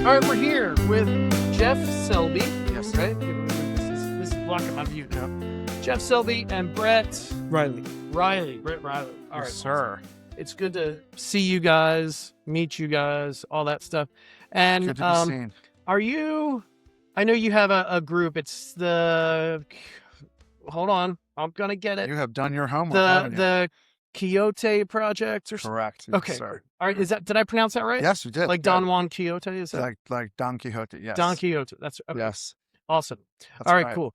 All right, we're here with Jeff Selby. Yes. Right? This is blocking my view now. Jeff Selby and Brett Riley. Brett Riley. All right, Yes, sir. It's good to see you guys, meet you guys, all that stuff. And Good to be seen. are you? I know you have a group. It's the. Hold on, I'm gonna get it. You have done your homework, haven't you? The Quixote Project or something. Correct. Okay. Yes, sir. All right, did I pronounce that right? Yes, you did. Like Good. Don Juan Quixote, is that? Like Don Quixote. Yes. Don Quixote. That's okay. Yes. Awesome. That's All right, cool.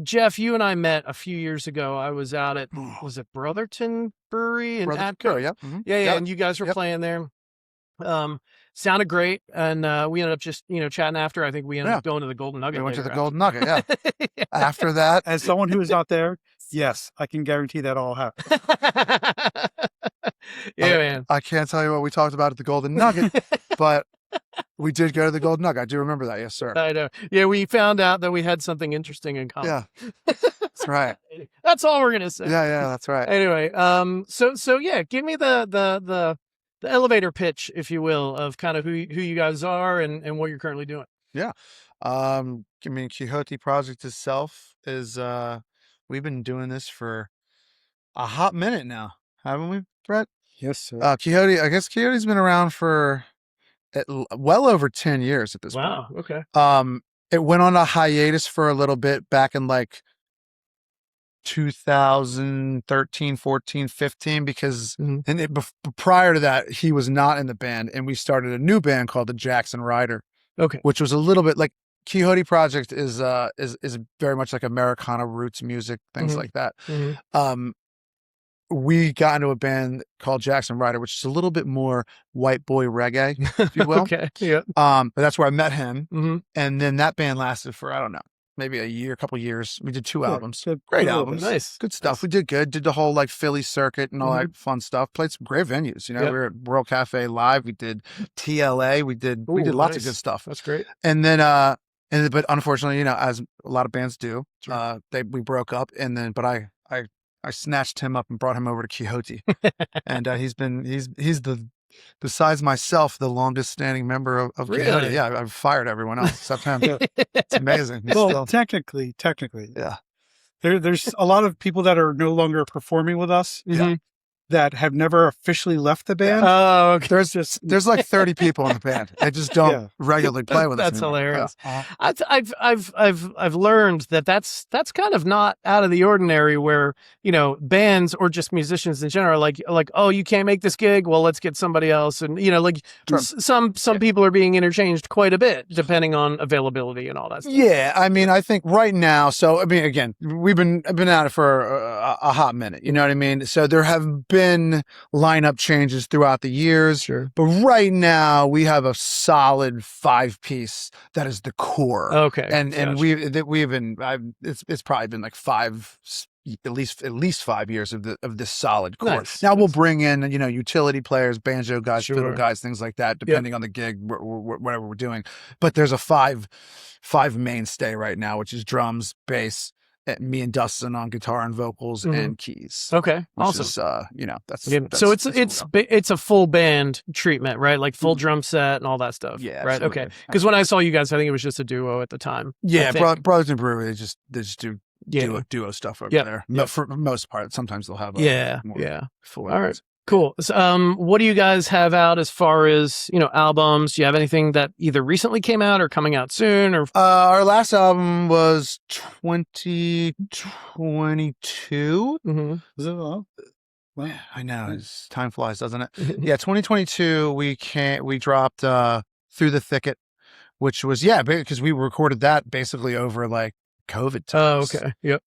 Jeff, you and I met a few years ago. I was out at, was it Brotherton Brewery in Atco? Yep. Yeah, Yep. and you guys were playing there. Sounded great, and we ended up just chatting after. I think we ended up going to the Golden Nugget. We went to the later Golden Nugget. Yeah. Yeah. After that, As someone who is not there, yes, I can guarantee that all happened. Yeah, man. I can't tell you what we talked about at the Golden Nugget, but we did go to the Golden Nugget. I do remember that. Yes, sir. I know. Yeah, we found out that we had something interesting in common. Yeah. That's right. That's all we're gonna say. Yeah. That's right. Anyway, so yeah, give me the elevator pitch, if you will, of kind of who you guys are and what you're currently doing. Yeah. I mean, Quixote Project itself is, we've been doing this for a hot minute now, haven't we, Brett? Yes, sir. Quixote, I guess Quixote's been around for well over 10 years at this point. Wow. Okay. It went on a hiatus for a little bit back in like 2013, 14, 15, because prior to that, he was not in the band, and we started a new band called the Jackson Rider. Okay. Which was a little bit like Quixote Project is very much like Americana roots music, things like that. We got into a band called Jackson Rider, which is a little bit more white boy reggae, if you will. Okay. Yeah. But that's where I met him. And then that band lasted for, I don't know, maybe a year, a couple years. We did 2 albums. Great albums. Nice. Good stuff. We did good. Did the whole like Philly circuit and all that fun stuff. Played some great venues. We were at World Cafe Live. We did TLA. We did lots of good stuff. That's great. And then but unfortunately, as a lot of bands do, we broke up, and then I snatched him up and brought him over to Quixote. And he's the, besides myself, the longest standing member of Really? Quixote. Yeah, I've fired everyone else except him. It's amazing. He's Well, still, technically, yeah. there's a lot of people that are no longer performing with us that have never officially left the band. Oh, okay. There's like 30 people in the band. They just don't regularly play with us. That's anymore. hilarious. Yeah. I've learned that's kind of not out of the ordinary, where bands or just musicians in general like, oh, you can't make this gig, well, let's get somebody else, and some people are being interchanged quite a bit depending on availability and all that stuff. Yeah, I mean, I think right now, so I mean, again, I've been at it for a hot minute, you know what I mean? So there have been lineup changes throughout the years, Sure. But right now we have a solid 5-piece that is the core. Okay. And Gotcha. it's probably been like at least 5 years of this solid core. Nice. Now we'll bring in, utility players, banjo guys, Sure. fiddle guys, things like that, depending on the gig, whatever we're doing. But there's a five mainstay right now, which is drums, bass, me and Dustin on guitar and vocals and keys. Okay. Which Awesome. is, that's so that's it's a full band treatment, right? Like full drum set and all that stuff. Yeah, Right. absolutely. Okay. Because when I saw you guys, I think it was just a duo at the time. Yeah, I think. Brothers and Brewery, they just do duo stuff over there. Yep. For the most part, sometimes they'll have more full. All right. Cool. So, what do you guys have out as far as albums? Do you have anything that either recently came out or coming out soon? Or Our last album was 2022. Is it? Wow. I know, time flies, doesn't it? Yeah, 2022. We dropped Through the Thicket, which was because we recorded that basically over like COVID times. Oh, okay. Yep.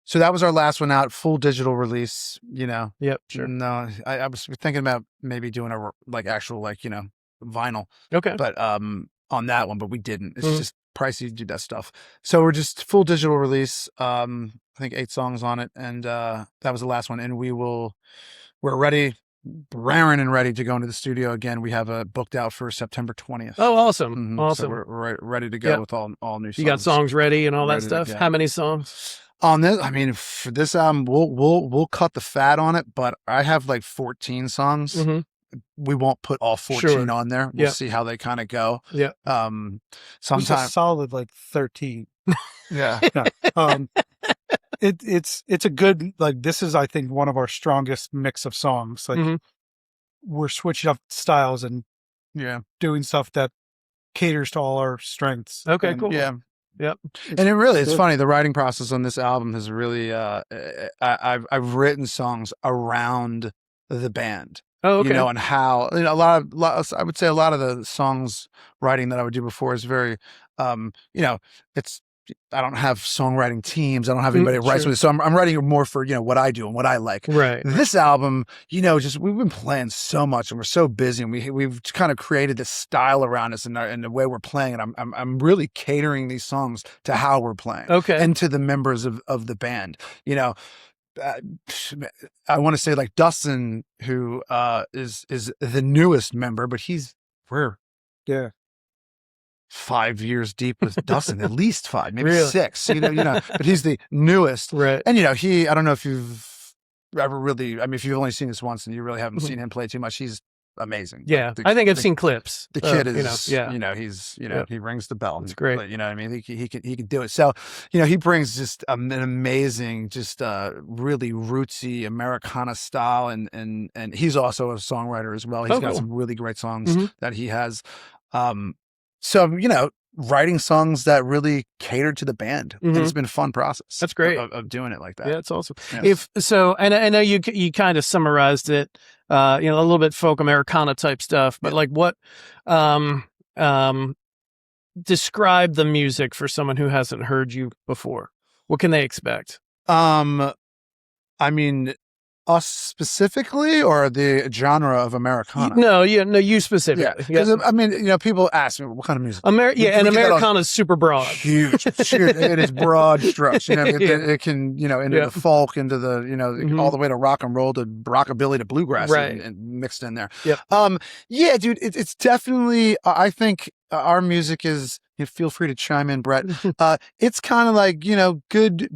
So that was our last one out, full digital release, Yep. Sure. No, I was thinking about maybe doing actual vinyl. Okay. But on that one, but we didn't. It's just pricey to do that stuff. So we're just full digital release. I think 8 songs on it, and that was the last one. And we're ready, raring and ready to go into the studio again. We have a booked out for September 20th. Oh, awesome. Awesome. So we're ready to go with all new songs. You got songs ready and all that Ready to stuff. go. How many songs? On this, I mean, for this album, we'll cut the fat on it, but I have like 14 songs we won't put all 14 Sure. on there. We'll Yep. see how they kind of go. Yeah. It's a Sometimes, solid like 13. yeah. It's a good, like, this is, I think, one of our strongest mix of songs. Like, Mhm. we're switching up styles and Yeah. doing stuff that caters to all our strengths. Okay, And cool. Yeah. Yep. And it's good. funny. The writing process on this album has really, I've written songs around the band, Oh, okay. and how, I would say a lot of the songs writing that I would do before is very, I don't have songwriting teams. I don't have anybody that writes sure. with it. So I'm writing more for, what I do and what I like. Right. This album, just we've been playing so much and we're so busy, and we've kind of created this style around us and the way we're playing. And I'm really catering these songs to how we're playing, Okay. and to the members of the band. I want to say like Dustin, who is the newest member, but we're Yeah. 5 years deep with Dustin, at least 5, maybe Really? 6, but he's the newest. Right. And, I don't know if you've ever really, if you've only seen this once and you really haven't seen him play too much, he's amazing. Yeah. I think I've seen clips. The kid is, he's, he rings the bell. It's great. You know what I mean? He can do it. So, he brings just an amazing, just really rootsy Americana style. And he's also a songwriter as well. He's got cool. some really great songs that he has. So, writing songs that really cater to the band. And it's been a fun process. That's great. Of doing it like that. Yeah, it's awesome. Yeah. And I know you kind of summarized it, a little bit folk Americana type stuff, but like what, describe the music for someone who hasn't heard you before. What can they expect? Us specifically, or the genre of Americana? No, you specifically. Because people ask me what kind of music. And Americana is super broad. Huge. It is broad strokes. It can into the folk, into the all the way to rock and roll, to rockabilly, to bluegrass, Right. and mixed in there. Yep. Yeah, dude. It's definitely. I think our music is. Feel free to chime in, Brett. It's kind of like good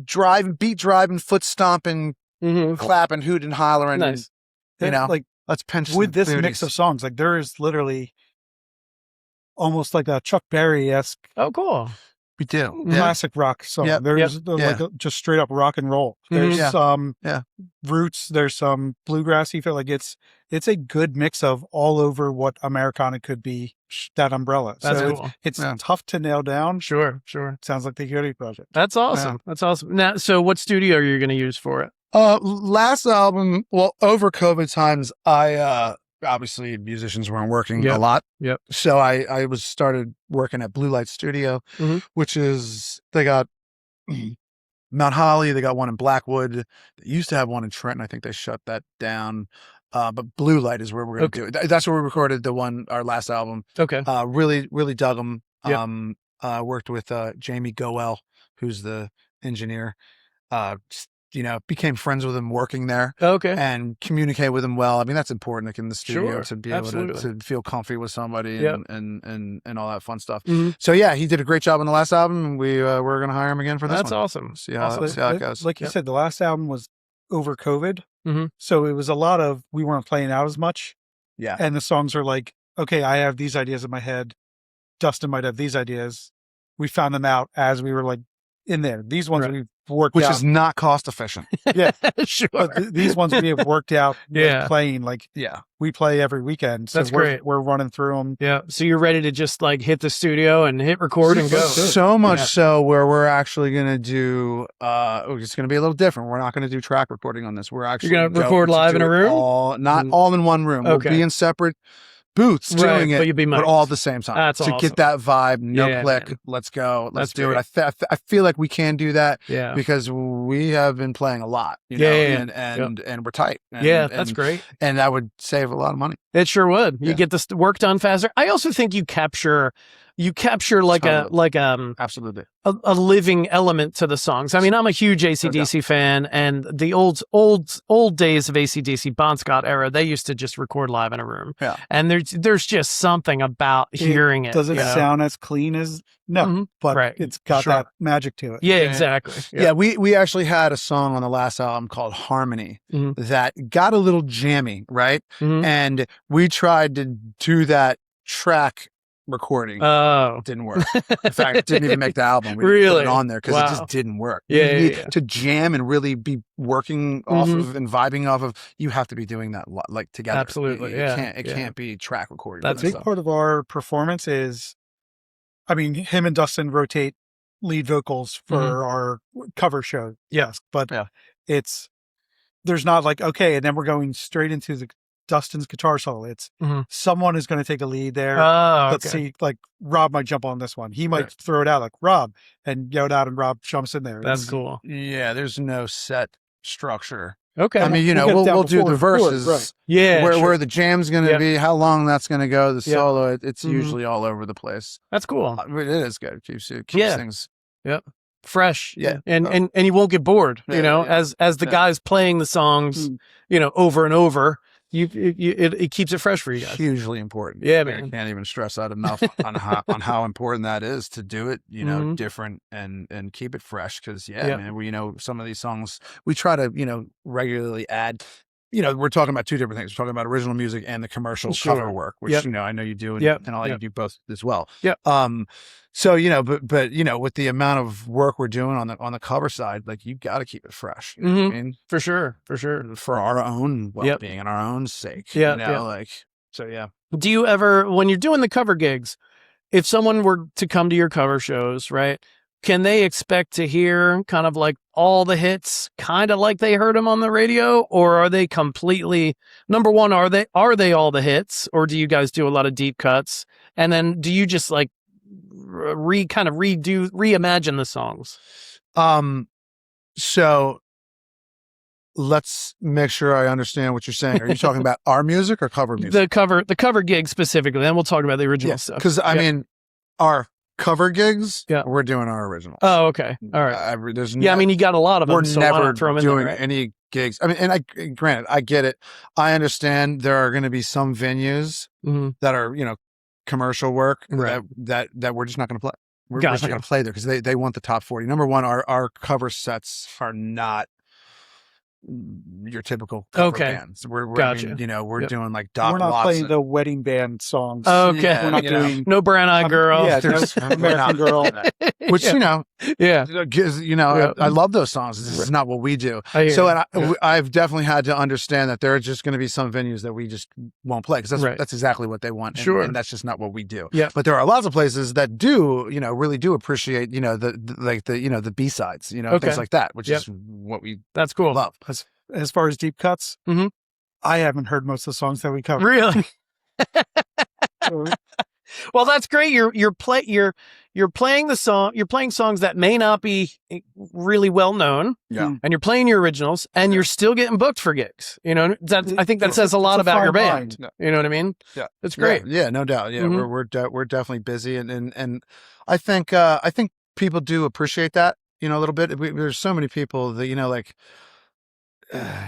beat driving, foot stomping. Clapping, hooting, hollering. Nice. Like, let's pinch with this booties. mix of songs, like, there is literally almost like a Chuck Berry-esque Oh, cool. We do. classic rock song. Yeah. There's just straight up rock and roll. There's some roots. There's some bluegrassy. Feel like it's a good mix of all over what Americana could be. That umbrella. That's so cool. It's tough to nail down. Sure. Sounds like the Quixote Project. That's awesome. That's awesome. Now, so what studio are you going to use for it? Last album, over COVID times, I obviously musicians weren't working a lot. Yep. So I started working at Blue Light Studio, which is, they got Mount Holly, they got one in Blackwood. They used to have one in Trenton. I think they shut that down. But Blue Light is where we're going to do it. That's where we recorded our last album. Okay. Really, really dug them. Yep. Worked with Jamie Goel, who's the engineer. Became friends with him working there. Okay. And communicate with him well. That's important, like in the studio, Sure. to be able to feel comfy with somebody and all that fun stuff. So he did a great job on the last album, and we're going to hire him again for this That's one. awesome. See how it goes. Like you said, the last album was over COVID. Mm-hmm. So it was a lot of, we weren't playing out as much. Yeah. And the songs are like, okay, I have these ideas in my head. Dustin might have these ideas. We found them out as we were like in there. These ones we've worked Which out. is not cost efficient. Yeah. Sure. But these ones we have worked out playing. Like, we play every weekend. So That's great. We're running through them. Yeah. So you're ready to just like hit the studio and hit record and go. So much so where we're actually going to do, it's going to be a little different. We're not going to do track recording on this. We're actually going to record live in a room? Not all in one room. Okay. We'll be in separate booths doing it, but all at the same time. That's to awesome. get that vibe, click, man. let's go, let's That's do great. it. I feel like we can do that because we have been playing a lot, and we're tight. That's great. And that would save a lot of money. It sure would. You get this work done faster. I also think you capture you capture like Absolutely. a living element to the songs. I mean, I'm a huge AC/DC fan, and the old days of AC/DC, Bon Scott era, they used to just record live in a room. Yeah. And there's just something about hearing it. Does it sound as clean as but it's got that magic to it. Yeah, exactly. Yeah, we actually had a song on the last album called Harmony that got a little jammy, right? And we tried to do that track recording. Didn't work. In fact, it didn't even make the album. We didn't put it on there because it just didn't work. To jam and really be working off of and vibing off of, you have to be doing that like together. Absolutely. It can't be track recording. That's a big part of our performance is, I mean, him and Dustin rotate lead vocals for our cover show. Yes. But there's not like, okay, and then we're going straight into Dustin's guitar solo. It's someone is going to take a lead there. Let's see, like Rob might jump on this one. He might throw it out like Rob and yell it out, and Rob jumps in there. That's cool. Yeah, there's no set structure. Okay. I mean, we'll do the verses. Where the jam's going to be, how long that's going to go, the solo. It's usually all over the place. That's cool. It is good. It keeps things. Fresh. Yeah. And you won't get bored, as the guys playing the songs, over and over. It keeps it fresh for you guys. Hugely important. Yeah, man. I can't even stress that enough on how important that is to do it, different and keep it fresh. Because man, we some of these songs we try to regularly add. We're talking about two different things. We're talking about original music and the commercial cover work, which I know you do, and I'll let you do both as well. Yeah. So but with the amount of work we're doing on the cover side, like you got to keep it fresh. You know what I mean, for sure, for our own well-being and our own sake. So. Do you ever, when you're doing the cover gigs, if someone were to come to your cover shows, right? Can they expect to hear kind of like all the hits, kind of like they heard them on the radio, or are they completely? Number one, are they all the hits, or do you guys do a lot of deep cuts? And then do you just like reimagine the songs? So let's make sure I understand what you're saying. Are you talking about our music or cover music? The cover gig specifically. Then we'll talk about the original stuff. Because I mean, our cover gigs, we're doing our originals. Oh, okay. All right. I mean, you got a lot of them. We're so never throw them doing in there, right? any gigs. I mean, granted, I get it. I understand there are going to be some venues that are, commercial work that we're just not going to play. We're just not going to play there because they want the top 40. Number one, our cover sets are not your typical cover bands. We're doing like Doc We're not Watson. playing the wedding band songs. Okay. We're not doing no Brown Eyed Girl. American Girl. Which, I love those songs. This is not what we do. I've definitely had to understand that there are just going to be some venues that we just won't play because that's exactly what they want. And that's just not what we do. Yeah. But there are lots of places that do, really do appreciate, the B-sides, things like that, which is what we That's cool. love. As far as deep cuts, I haven't heard most of the songs that we cover. Really? Well, that's great. You're playing the song. You're playing songs that may not be really well known. Yeah. And you're playing your originals, and you're still getting booked for gigs. I think that says a lot about your band. You know what I mean? Yeah, it's great. Yeah, no doubt. Yeah, we're definitely busy, and I think people do appreciate that. A little bit. There's so many people that like.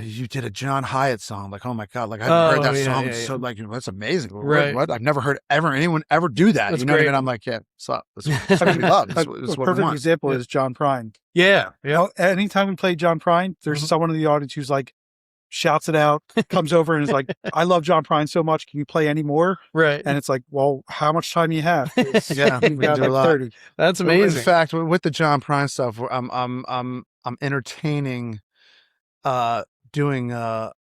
You did a John Hyatt song, like, oh my god, like I haven't heard that song, so like that's amazing. Right? What? I've never heard anyone ever do that. That's you know what I great. mean? I'm like, that's what we love. That's what we perfect want. example is John Prine. Yeah. Anytime we play John Prine, there's someone in the audience who's like shouts it out, comes over and is like, I love John Prine so much. Can you play any more? Right. And it's like, well, how much time do you have? We do a lot. 30. That's amazing. In fact, with the John Prine stuff, I'm entertaining doing kind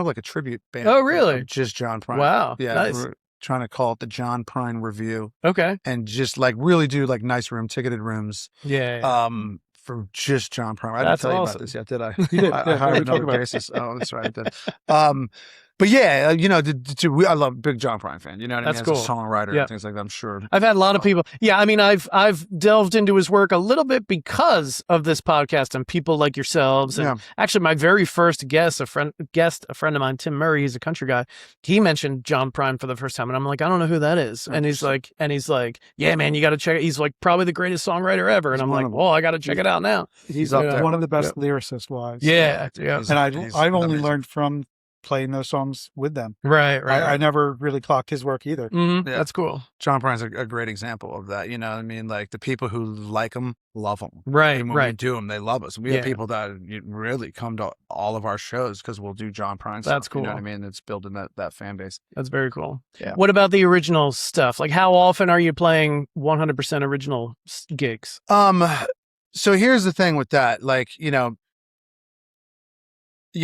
of like a tribute band. Oh, really? Just John Prine. Wow. Yeah. Nice. We're trying to call it the John Prine Review. Okay. And just like really do like nice ticketed rooms. Yeah. For just John Prine. I didn't That's tell you awesome. about this yet, did I? You did. I hired another bassist. Oh, that's right. I did. But yeah, I love big John Prine fan. You know what I mean? That's cool. As a songwriter and things like that. I'm sure. I've had a lot of people. Yeah, I mean, I've delved into his work a little bit because of this podcast and people like yourselves. And actually, my very first guest, a friend of mine, Tim Murray, he's a country guy. He mentioned John Prine for the first time, and I'm like, I don't know who that is. And he's like, yeah, man, you got to check it. He's like probably the greatest songwriter ever. And I'm like, well, I got to check it out now. He's up there. One of the best lyricists wise. Yeah. And I've only learned from playing those songs with them. Right. I never really clocked his work either. Mm-hmm. Yeah. That's cool. John Prine's a great example of that. You know what I mean? Like the people who like him, love him. Right. And when we do them, they love us. We have people that really come to all of our shows because we'll do John Prine stuff. That's cool. You know what I mean? It's building that fan base. That's very cool. Yeah. What about the original stuff? Like how often are you playing 100% original gigs? So here's the thing with that. Like, you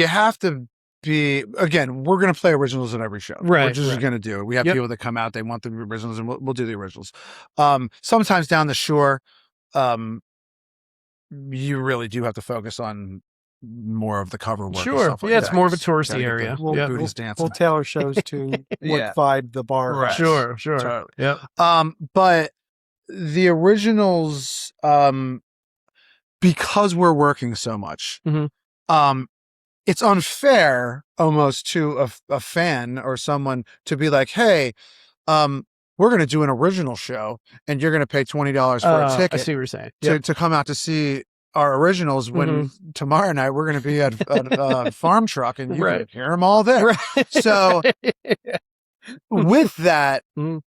have to again, we're going to play originals at every show. Right. We're just going to do it. We have people that come out, they want the originals, and we'll do the originals. Sometimes down the shore, you really do have to focus on more of the cover work. Sure. And stuff like it's that. more of a touristy area. We'll tailor shows to what vibe the bar. Right. Sure. Totally. Yep. But the originals, because we're working so much, it's unfair almost to a fan or someone to be like, hey, we're going to do an original show and you're going to pay $20 for a ticket. I see what you're saying. To come out to see our originals when tomorrow night we're going to be at a farm truck and you can hear them all there. Right. So with that, and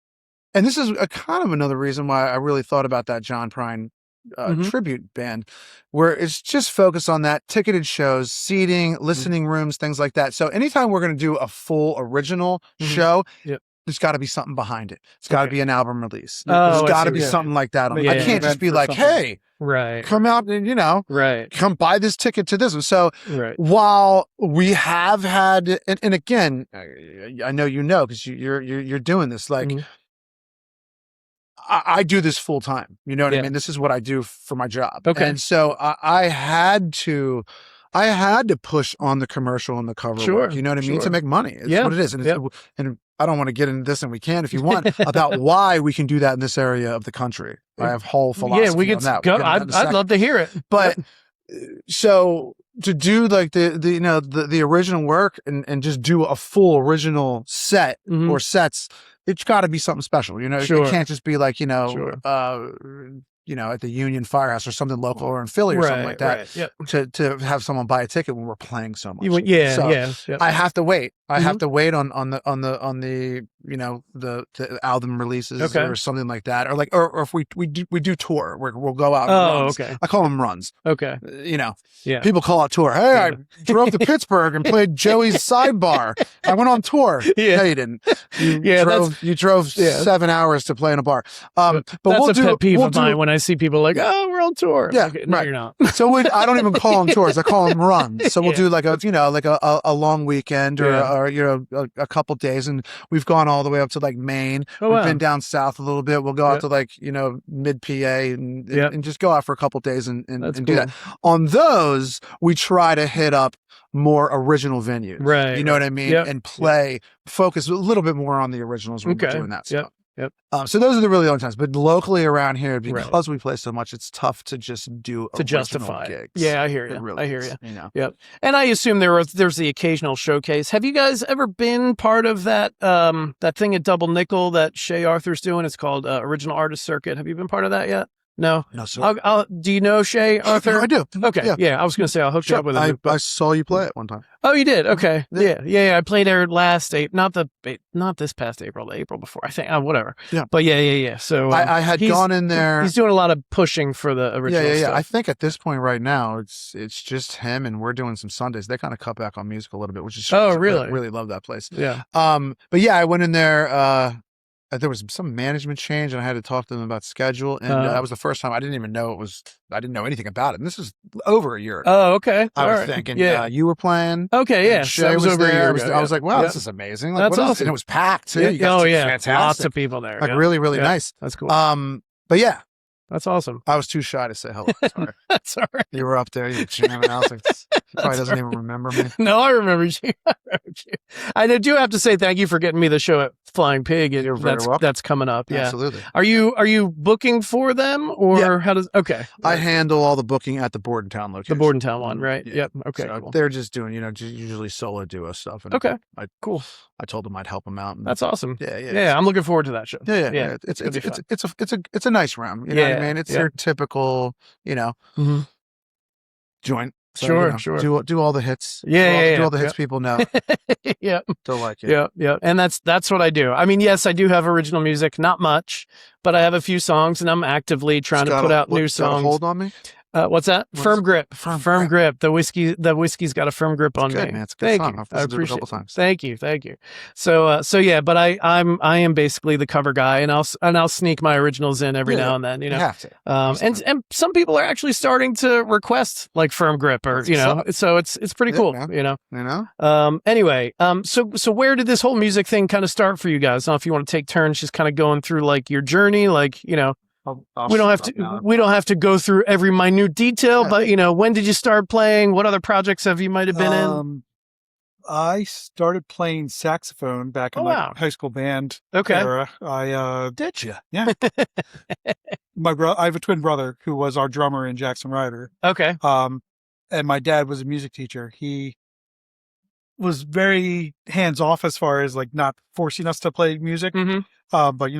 this is a kind of another reason why I really thought about that John Prine tribute band, where it's just focused on that ticketed shows, seating, listening rooms, things like that. So anytime we're going to do a full original show, there's got to be something behind it. It's got to be an album release. There's got to be something like that. I can't just be like, hey, come out and, come buy this ticket to this one. So while we have had, and again, I know because you're doing this, like, I do this full time. You know what I mean? This is what I do for my job. Okay. And so I had to push on the commercial and the cover work. You know what I mean? To make money. It's what it is. And I don't want to get into this, and we can if you want, about why we can do that in this area of the country. I have whole philosophy on that. Go. I'd love to hear it. But so to do like the original work and just do a full original set or sets, it's got to be something special. It can't just be like, at the Union Firehouse or something local or in Philly or something like that. To have someone buy a ticket when we're playing so much. I have to wait. I have to wait on the the album releases or something like that, or if we do tour, we'll go out. Runs. I call them runs. People call it tour. Hey, I drove to Pittsburgh and played Joey's Sidebar. I went on tour. No, you didn't. You drove 7 hours to play in a bar. But that's a pet peeve of mine when I see people like, oh, we're on tour. Yeah, no, you're not. So I don't even call them tours. I call them runs. So we'll do like a long weekend or a couple days, and we've gone all the way up to like Maine. We've been down south a little bit. We'll go out to like mid PA and just go out for a couple days and do that. On those, we try to hit up more original venues. Right. You know what I mean? And focus a little bit more on the originals when we're doing that stuff. So those are the really long times, but locally around here, because we play so much, it's tough to just do justify gigs. Yeah, I hear you. Really I hear you. Yep. And I assume there's the occasional showcase. Have you guys ever been part of that that thing at Double Nickel that Shay Arthur's doing? It's called Original Artist Circuit. Have you been part of that yet? No, sir. Do you know Shay Arthur? I do. Okay. Yeah. I was going to say I'll hook you up with him. I saw you play it one time. Oh, you did? Okay. Yeah. I played there last April, not this past April, the April before. I think whatever. Yeah. But yeah. So I had gone in there. He's doing a lot of pushing for the original stuff. I think at this point right now, it's just him, and we're doing some Sundays. They kind of cut back on music a little bit, which is really? I really love that place. Yeah. But yeah, I went in there. There was some management change, and I had to talk to them about schedule. And that was the first time I didn't even know I didn't know anything about it. And this is over a year ago. Oh, okay. I was thinking, you were playing. Okay, yeah. Shay was over there. I was like, wow, this is amazing. Like, that's awesome. And it was packed too. Fantastic. Lots of people there. Like really, really nice. That's cool. But yeah. That's awesome. I was too shy to say hello. Sorry. That's all right. You were up there, you were jamming. I was like, Probably doesn't even remember me. No, I remember you. I do have to say thank you for getting me the show at Flying Pig. You're very welcome. That's coming up. Yeah, Absolutely. Are you booking for them or how does? Okay, I handle all the booking at the Bordentown location. The Bordentown one, right? Yeah. Yep. Okay. So Cool. they're just doing, usually solo duo stuff. And Okay. Cool. I told them I'd help them out. And That's awesome. Yeah. I'm looking forward to that show. Yeah. It's a nice round. You know what I mean? It's your typical, joint. So, sure. Do all the hits. Do all the hits people know. Yeah. They'll like it. Yeah. And that's what I do. I mean, yes, I do have original music, not much, but I have a few songs and I'm actively trying to put out new songs. Got a hold on me? What's that? Firm grip. Firm grip. The whiskey's got a firm grip on me. Man. It's a good song. You. I appreciate it a couple times. Thank you. So yeah, but I am basically the cover guy, and I'll sneak my originals in every now and then. You have to. And some people are actually starting to request like firm grip, or so it's pretty cool. Man. Anyway, so where did this whole music thing kind of start for you guys? I don't know if you want to take turns, just kind of going through like your journey, like we don't have to go through every minute detail, but when did you start playing? What other projects have you might have been in? I started playing saxophone back in my high school band era. Did you? Yeah. I have a twin brother who was our drummer in Jackson Rider. Okay. And my dad was a music teacher. He was very hands off as far as like not forcing us to play music. Mm-hmm. But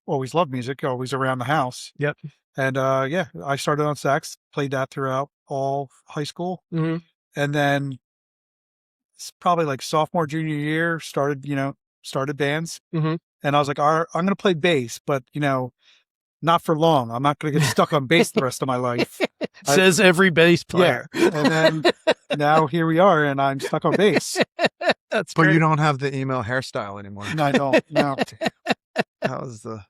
always loved music, always around the house. Yep. And I started on sax, played that throughout all high school. Mm-hmm. And then it's probably like sophomore, junior year, started bands. Mm-hmm. And I was like, I'm going to play bass, but not for long. I'm not going to get stuck on bass the rest of my life. Says every bass player. Yeah. And then now here we are, and I'm stuck on bass. That's But great. you don't have the emo hairstyle anymore. No, I don't. No. That was the...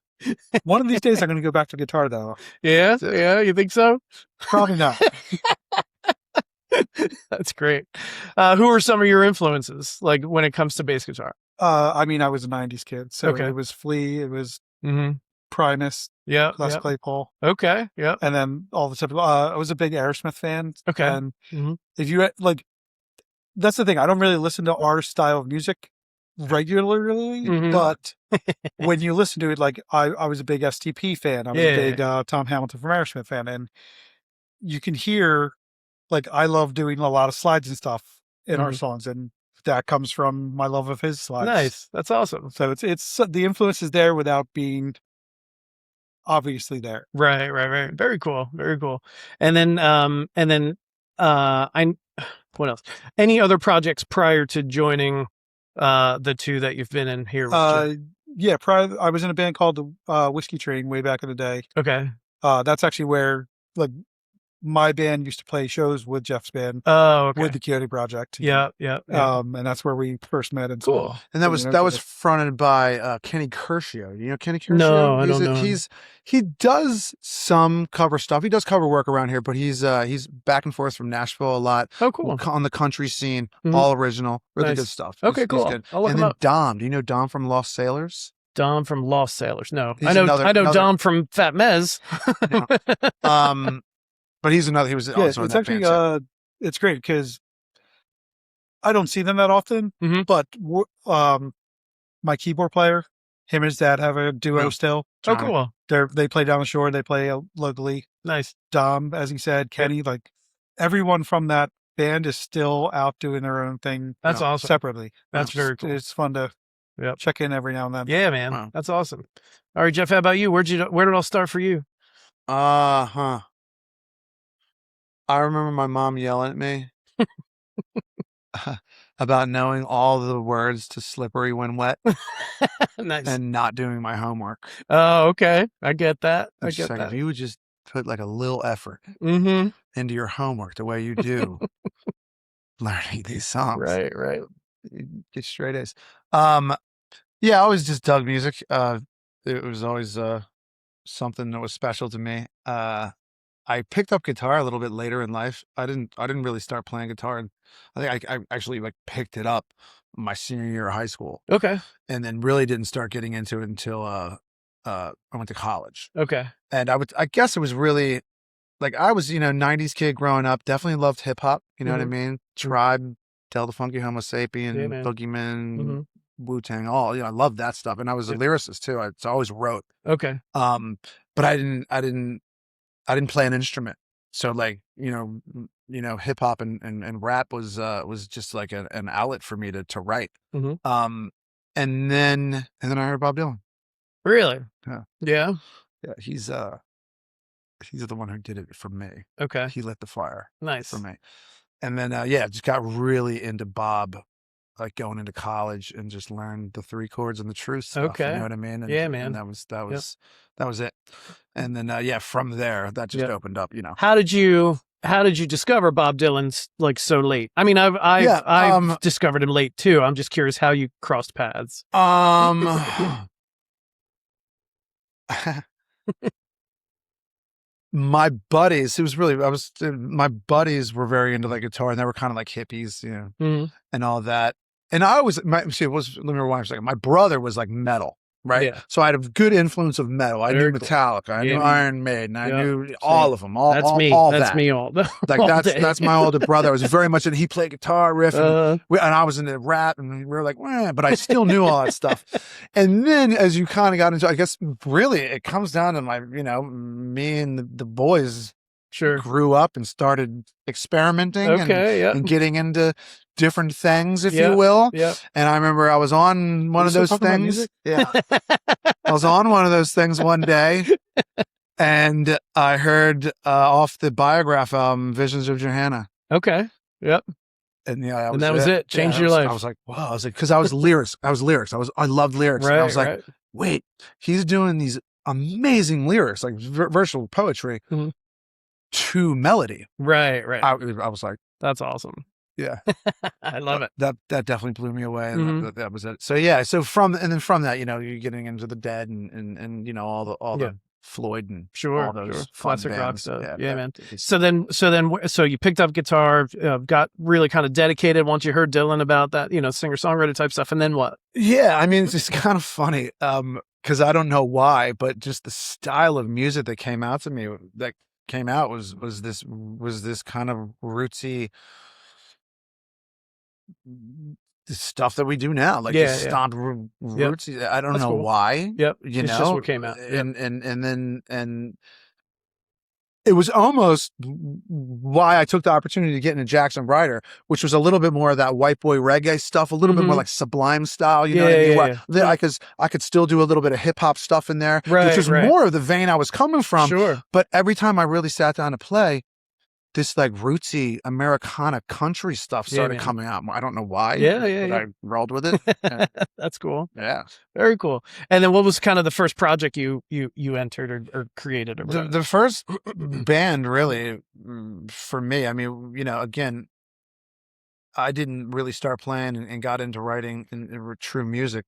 One of these days I'm going to go back to guitar, though. Yeah? You think so? Probably not. That's great. Who are some of your influences, like when it comes to bass guitar? I was a 90s kid, so it was Flea, it was Primus, Les Claypool. Okay, yeah. And then all the stuff. I was a big Aerosmith fan. Okay. And if you, that's the thing, I don't really listen to our style of music regularly, but when you listen to it, like I was a big STP fan. I was a big Tom Hamilton from Aerosmith fan, and you can hear, like, I love doing a lot of slides and stuff in our songs, and that comes from my love of his slides. Nice, that's awesome. So it's the influence is there without being obviously there. Right. Very cool. And then what else? Any other projects prior to joining the two that you've been in here? Prior, I was in a band called the Whiskey Train way back in the day. Okay. That's actually where my band used to play shows with Jeff's band. Oh, okay. With the Quixote Project. Yeah. And that's where we first met. And cool. And that was fronted by Kenny Curcio. You know Kenny Curcio? No, I don't know. He does some cover stuff. He does cover work around here, but he's back and forth from Nashville a lot. Oh, cool. On the country scene, all original, really good stuff. Okay, cool. He's good. I'll look and him then up. Dom. Do you know Dom from Lost Sailors? Dom from Lost Sailors. No, He's I know another- Dom from Fat Mez. But he's another. He was also in it's that actually band, it's great because I don't see them that often. But my keyboard player, him and his dad have a duo still. Oh, cool. They play down the shore. They play locally. Nice. Dom, as he said, Kenny, like everyone from that band is still out doing their own thing. That's awesome. Separately. That's very cool. It's fun to check in every now and then. Yeah, man. Wow. That's awesome. All right, Jeff, how about you? Where did it all start for you? I remember my mom yelling at me about knowing all the words to Slippery When Wet. Nice. And not doing my homework. Oh, okay. I get that. If you would just put like a little effort into your homework the way you do learning these songs. Right. You get straight A's. I always just dug music. It was always something that was special to me. I picked up guitar a little bit later in life. I didn't really start playing guitar, and I think I actually picked it up my senior year of high school. Okay. And then really didn't start getting into it until I went to college. Okay. And I guess it was really like I was, 90s kid growing up, definitely loved hip hop, you know what I mean? Tribe, Del the Funky Homo Sapien, man. Boogeyman, Wu-Tang, all, I loved that stuff. And I was a lyricist too. I always wrote. Okay. But I didn't play an instrument. So like, hip hop and rap was just like an outlet for me to write. And then I heard Bob Dylan. Really? Yeah. Yeah. Yeah. He's the one who did it for me. Okay. He lit the fire. Nice. For me. And then, just got really into Bob, like going into college and just learned the 3 chords and the true stuff. Okay. You know what I mean? And, yeah, man. And that was it. And then, from there, that just opened up, How did you discover Bob Dylan's like so late? I mean, I've discovered him late too. I'm just curious how you crossed paths. My buddies, my buddies were very into like guitar, and they were kind of like hippies, and all that. And I was, let me rewind for a second. My brother was like metal, right? Yeah. So I had a good influence of metal. I knew Metallica, I knew Iron Maiden, I knew all of them. That's me. That's me all. That's my older brother. I was very much he played guitar riff, and I was into rap, and we were like, but I still knew all that stuff. And then as you kind of got into, I guess really it comes down to me and the boys grew up and started experimenting and getting into different things, if you will. Yeah. And I remember I was on one of those things. Yeah. I was on one of those things one day, and I heard off the Biograph album, Visions of Johanna. Okay. Yep. And that was it. Changed your life. I was like, wow. I was like, because I loved lyrics. Right, and I was like, wait, he's doing these amazing lyrics, like versatile poetry to melody. Right. I was like, that's awesome. Yeah. I love it. That definitely blew me away. And that was it. So yeah. So from that, you're getting into the Dead and all the Floyd and all those classic bands. rock stuff. Yeah, man. So you picked up guitar, got really kind of dedicated once you heard Dylan about that, singer-songwriter type stuff. And then what? Yeah. I mean, it's just kind of funny. Cause I don't know why, but just the style of music that came out to me was this kind of rootsy, the stuff that we do now, like stomped roots. I don't know why. Yep. It's just what came out. And then it was almost why I took the opportunity to get into Jackson Ryder, which was a little bit more of that white boy reggae stuff, a little bit more like Sublime style, you know what I mean? I could still do a little bit of hip hop stuff in there, which was more of the vein I was coming from. Sure. But every time I really sat down to play, this like rootsy Americana country stuff started coming out. I don't know why. But I rolled with it. That's cool. Yeah. Very cool. And then what was kind of the first project you entered or created? Or the first band really for me, I mean, again, I didn't really start playing and got into writing in true music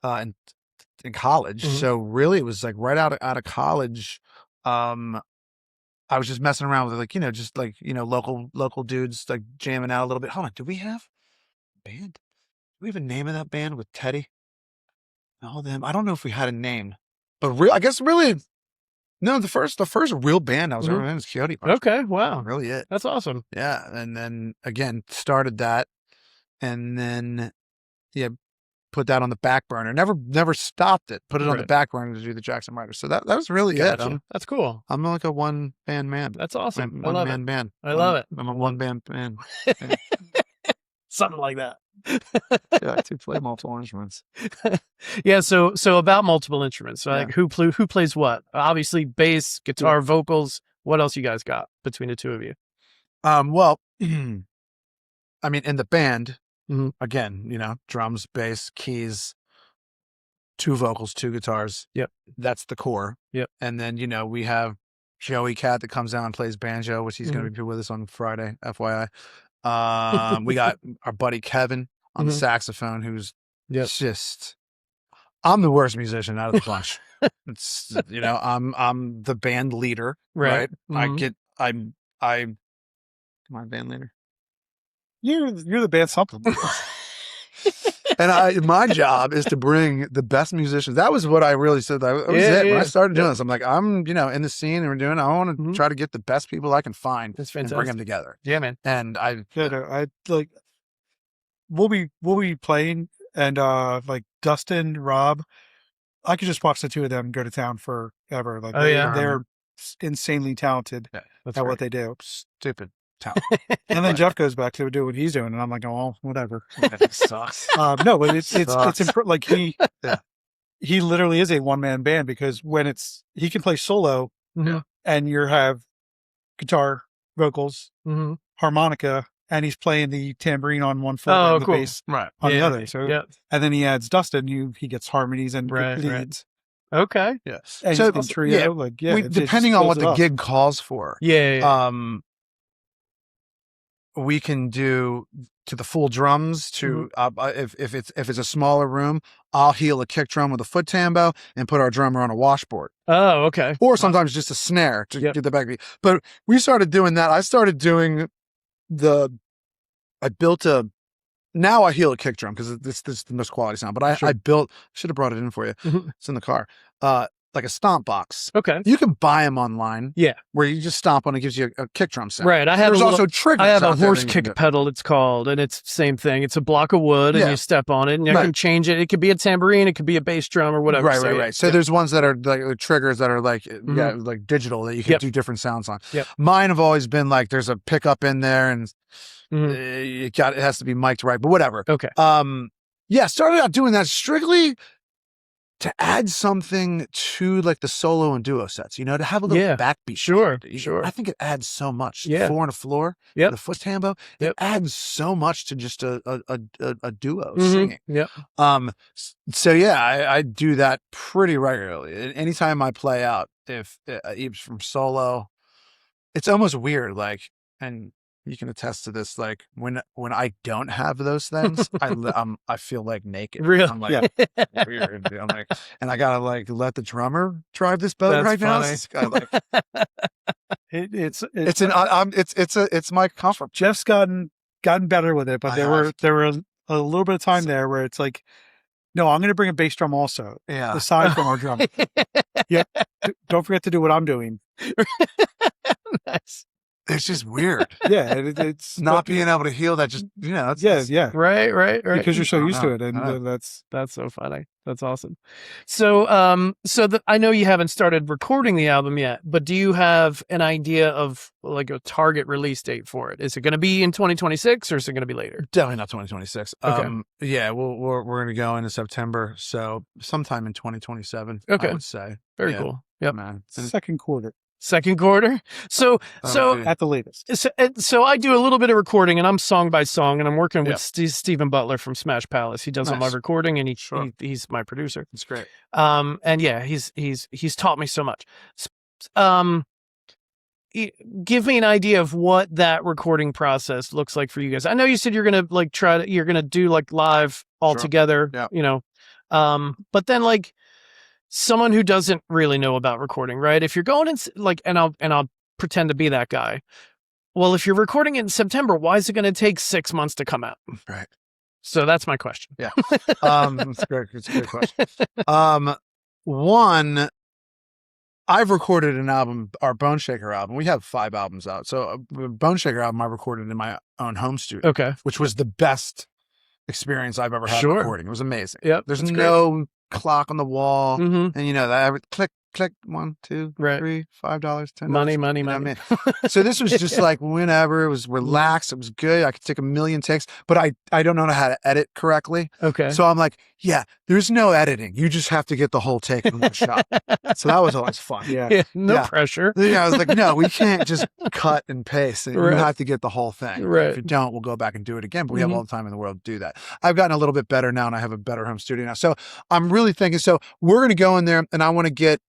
in college. So really it was like right out of college. I was just messing around with local dudes, like jamming out a little bit. Hold on. Do we have a band? Do we have a name of that band with Teddy? All them. I don't know if we had a name, but I guess really, no, the first real band I was ever in was Quixote Project. Okay. Wow. Really it. That's awesome. Yeah. And then again, started that and then, put that on the back burner. Never stopped it. Put it on the back burner to do the Jackson Ryder. So that was really it. That's cool. I'm like a one band man. That's awesome. One man band. I love it. I'm a one band man. Something like that. I do play multiple instruments. Yeah. So about multiple instruments. So like who plays what? Obviously bass, guitar, vocals. What else you guys got between the two of you? Well, I mean, in the band, again, drums, bass, keys, 2 vocals, 2 guitars. Yep. That's the core. Yep. And then, we have Joey Cat that comes down and plays banjo, which he's going to be with us on Friday, FYI. We got our buddy Kevin on the saxophone, who's just, I'm the worst musician out of the bunch. It's, I'm the band leader, right? I'm my band leader. You're the band something. And my job is to bring the best musicians. That was what I really said. That was it. When I started doing this, I'm like, I'm, in the scene and we're doing, I want to try to get the best people I can find and bring them together. Yeah, man. And I like, we'll be playing and, like Dustin, Rob, I could just watch the two of them go to town forever. Like, they're insanely talented at what they do. Stupid talent. And then Jeff goes back to do what he's doing, and I'm like, oh, whatever. That sucks. No, but it's like he literally is a one-man band, because when he can play solo, and you have guitar, vocals, harmonica, and he's playing the tambourine on one foot and the bass on the other. So, and then he adds Dustin, he gets harmonies and leads. Okay. Yes. And so trio, depending on what the gig calls for. We can do to the full drums to if it's a smaller room, I'll heel a kick drum with a foot tambo and put our drummer on a washboard. Oh, okay. Or sometimes just a snare to get the backbeat. But we started doing that. I started doing now I heel a kick drum because this is the most quality sound. But I should have brought it in for you. It's in the car. Like a stomp box. Okay. You can buy them online. Yeah. Where you just stomp on it, gives you a kick drum sound. Right. There's also triggers. I have a horse kick pedal, it's called, and it's the same thing. It's a block of wood and you step on it and you can change it. It could be a tambourine, it could be a bass drum or whatever. Right. So there's ones that are like triggers that are like like digital that you can do different sounds on. Mine have always been like there's a pickup in there and it has to be mic'd right, but whatever. Okay. Started out doing that strictly to add something to like the solo and duo sets, to have a little backbeat. Sure. I think it adds so much. Yeah. 4 on a floor, the foot tambo, it adds so much to just a duo singing. So I do that pretty regularly. Anytime I play out, if even from solo, it's almost weird. Like, and you can attest to this. Like when I don't have those things, I feel like naked. Really? I'm like weird. I'm like, and I gotta like let the drummer drive this boat right now. It's my comfort. Jeff's gotten better with it, but there were a little bit of time there where it's like, no, I'm going to bring a bass drum also. Yeah. Aside from our drum. Don't forget to do what I'm doing. Nice. It's just weird. It's not being able to heal that. Just right. Because you're so used to it, and that's so funny. That's awesome. So, I know you haven't started recording the album yet, but do you have an idea of like a target release date for it? Is it going to be in 2026 or is it going to be later? Definitely not 2026. Okay. We're going to go into September, so sometime in 2027. Okay. I would say. Very cool. Yep. Man. Second quarter. So at the latest. So I do a little bit of recording, and I'm song by song, and I'm working with Stephen Butler from Smash Palace. He does all my recording, and he's my producer. That's great. And he's taught me so much. Give me an idea of what that recording process looks like for you guys. I know you said you're gonna you're gonna do like live all together. But then like, someone who doesn't really know about recording, right? If you're going in like, and I'll pretend to be that guy. Well, if you're recording it in September, why is it going to take 6 months to come out? Right. So that's my question. Yeah. That's great. It's a good question. One, I've recorded an album, our Bone Shaker album. We have 5 albums out. So Bone Shaker album I recorded in my own home studio. Okay. Which was the best experience I've ever had recording. It was amazing. Yep. There's no clock on the wall, and that click 1, 2, 3, $5, $10. Money. So this was just like whenever, it was relaxed, it was good. I could take a million takes, but I don't know how to edit correctly. Okay. So I'm like, there's no editing. You just have to get the whole take in one shot. So that was always fun. No pressure. I was like, no, we can't just cut and paste. You have to get the whole thing. Right. If you don't, we'll go back and do it again. But we have all the time in the world to do that. I've gotten a little bit better now, and I have a better home studio now. So I'm really thinking, we're going to go in there, and I want to get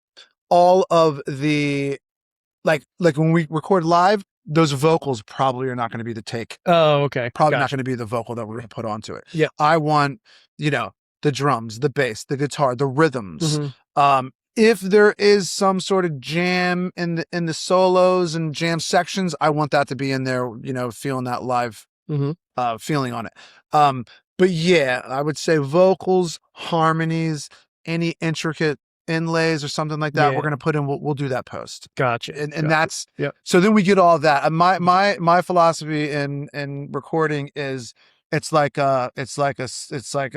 all of the, like when we record live, those vocals probably are not going to be the take. Oh, okay. Probably not going to be the vocal that we're going to put onto it. Yeah. I want, the drums, the bass, the guitar, the rhythms. If there is some sort of jam in the solos and jam sections, I want that to be in there, feeling that live feeling on it. But yeah, I would say vocals, harmonies, any intricate inlays or something like that, we're going to put in, we'll do that post. Gotcha. And that's, so then we get all that. And my philosophy in recording is it's like a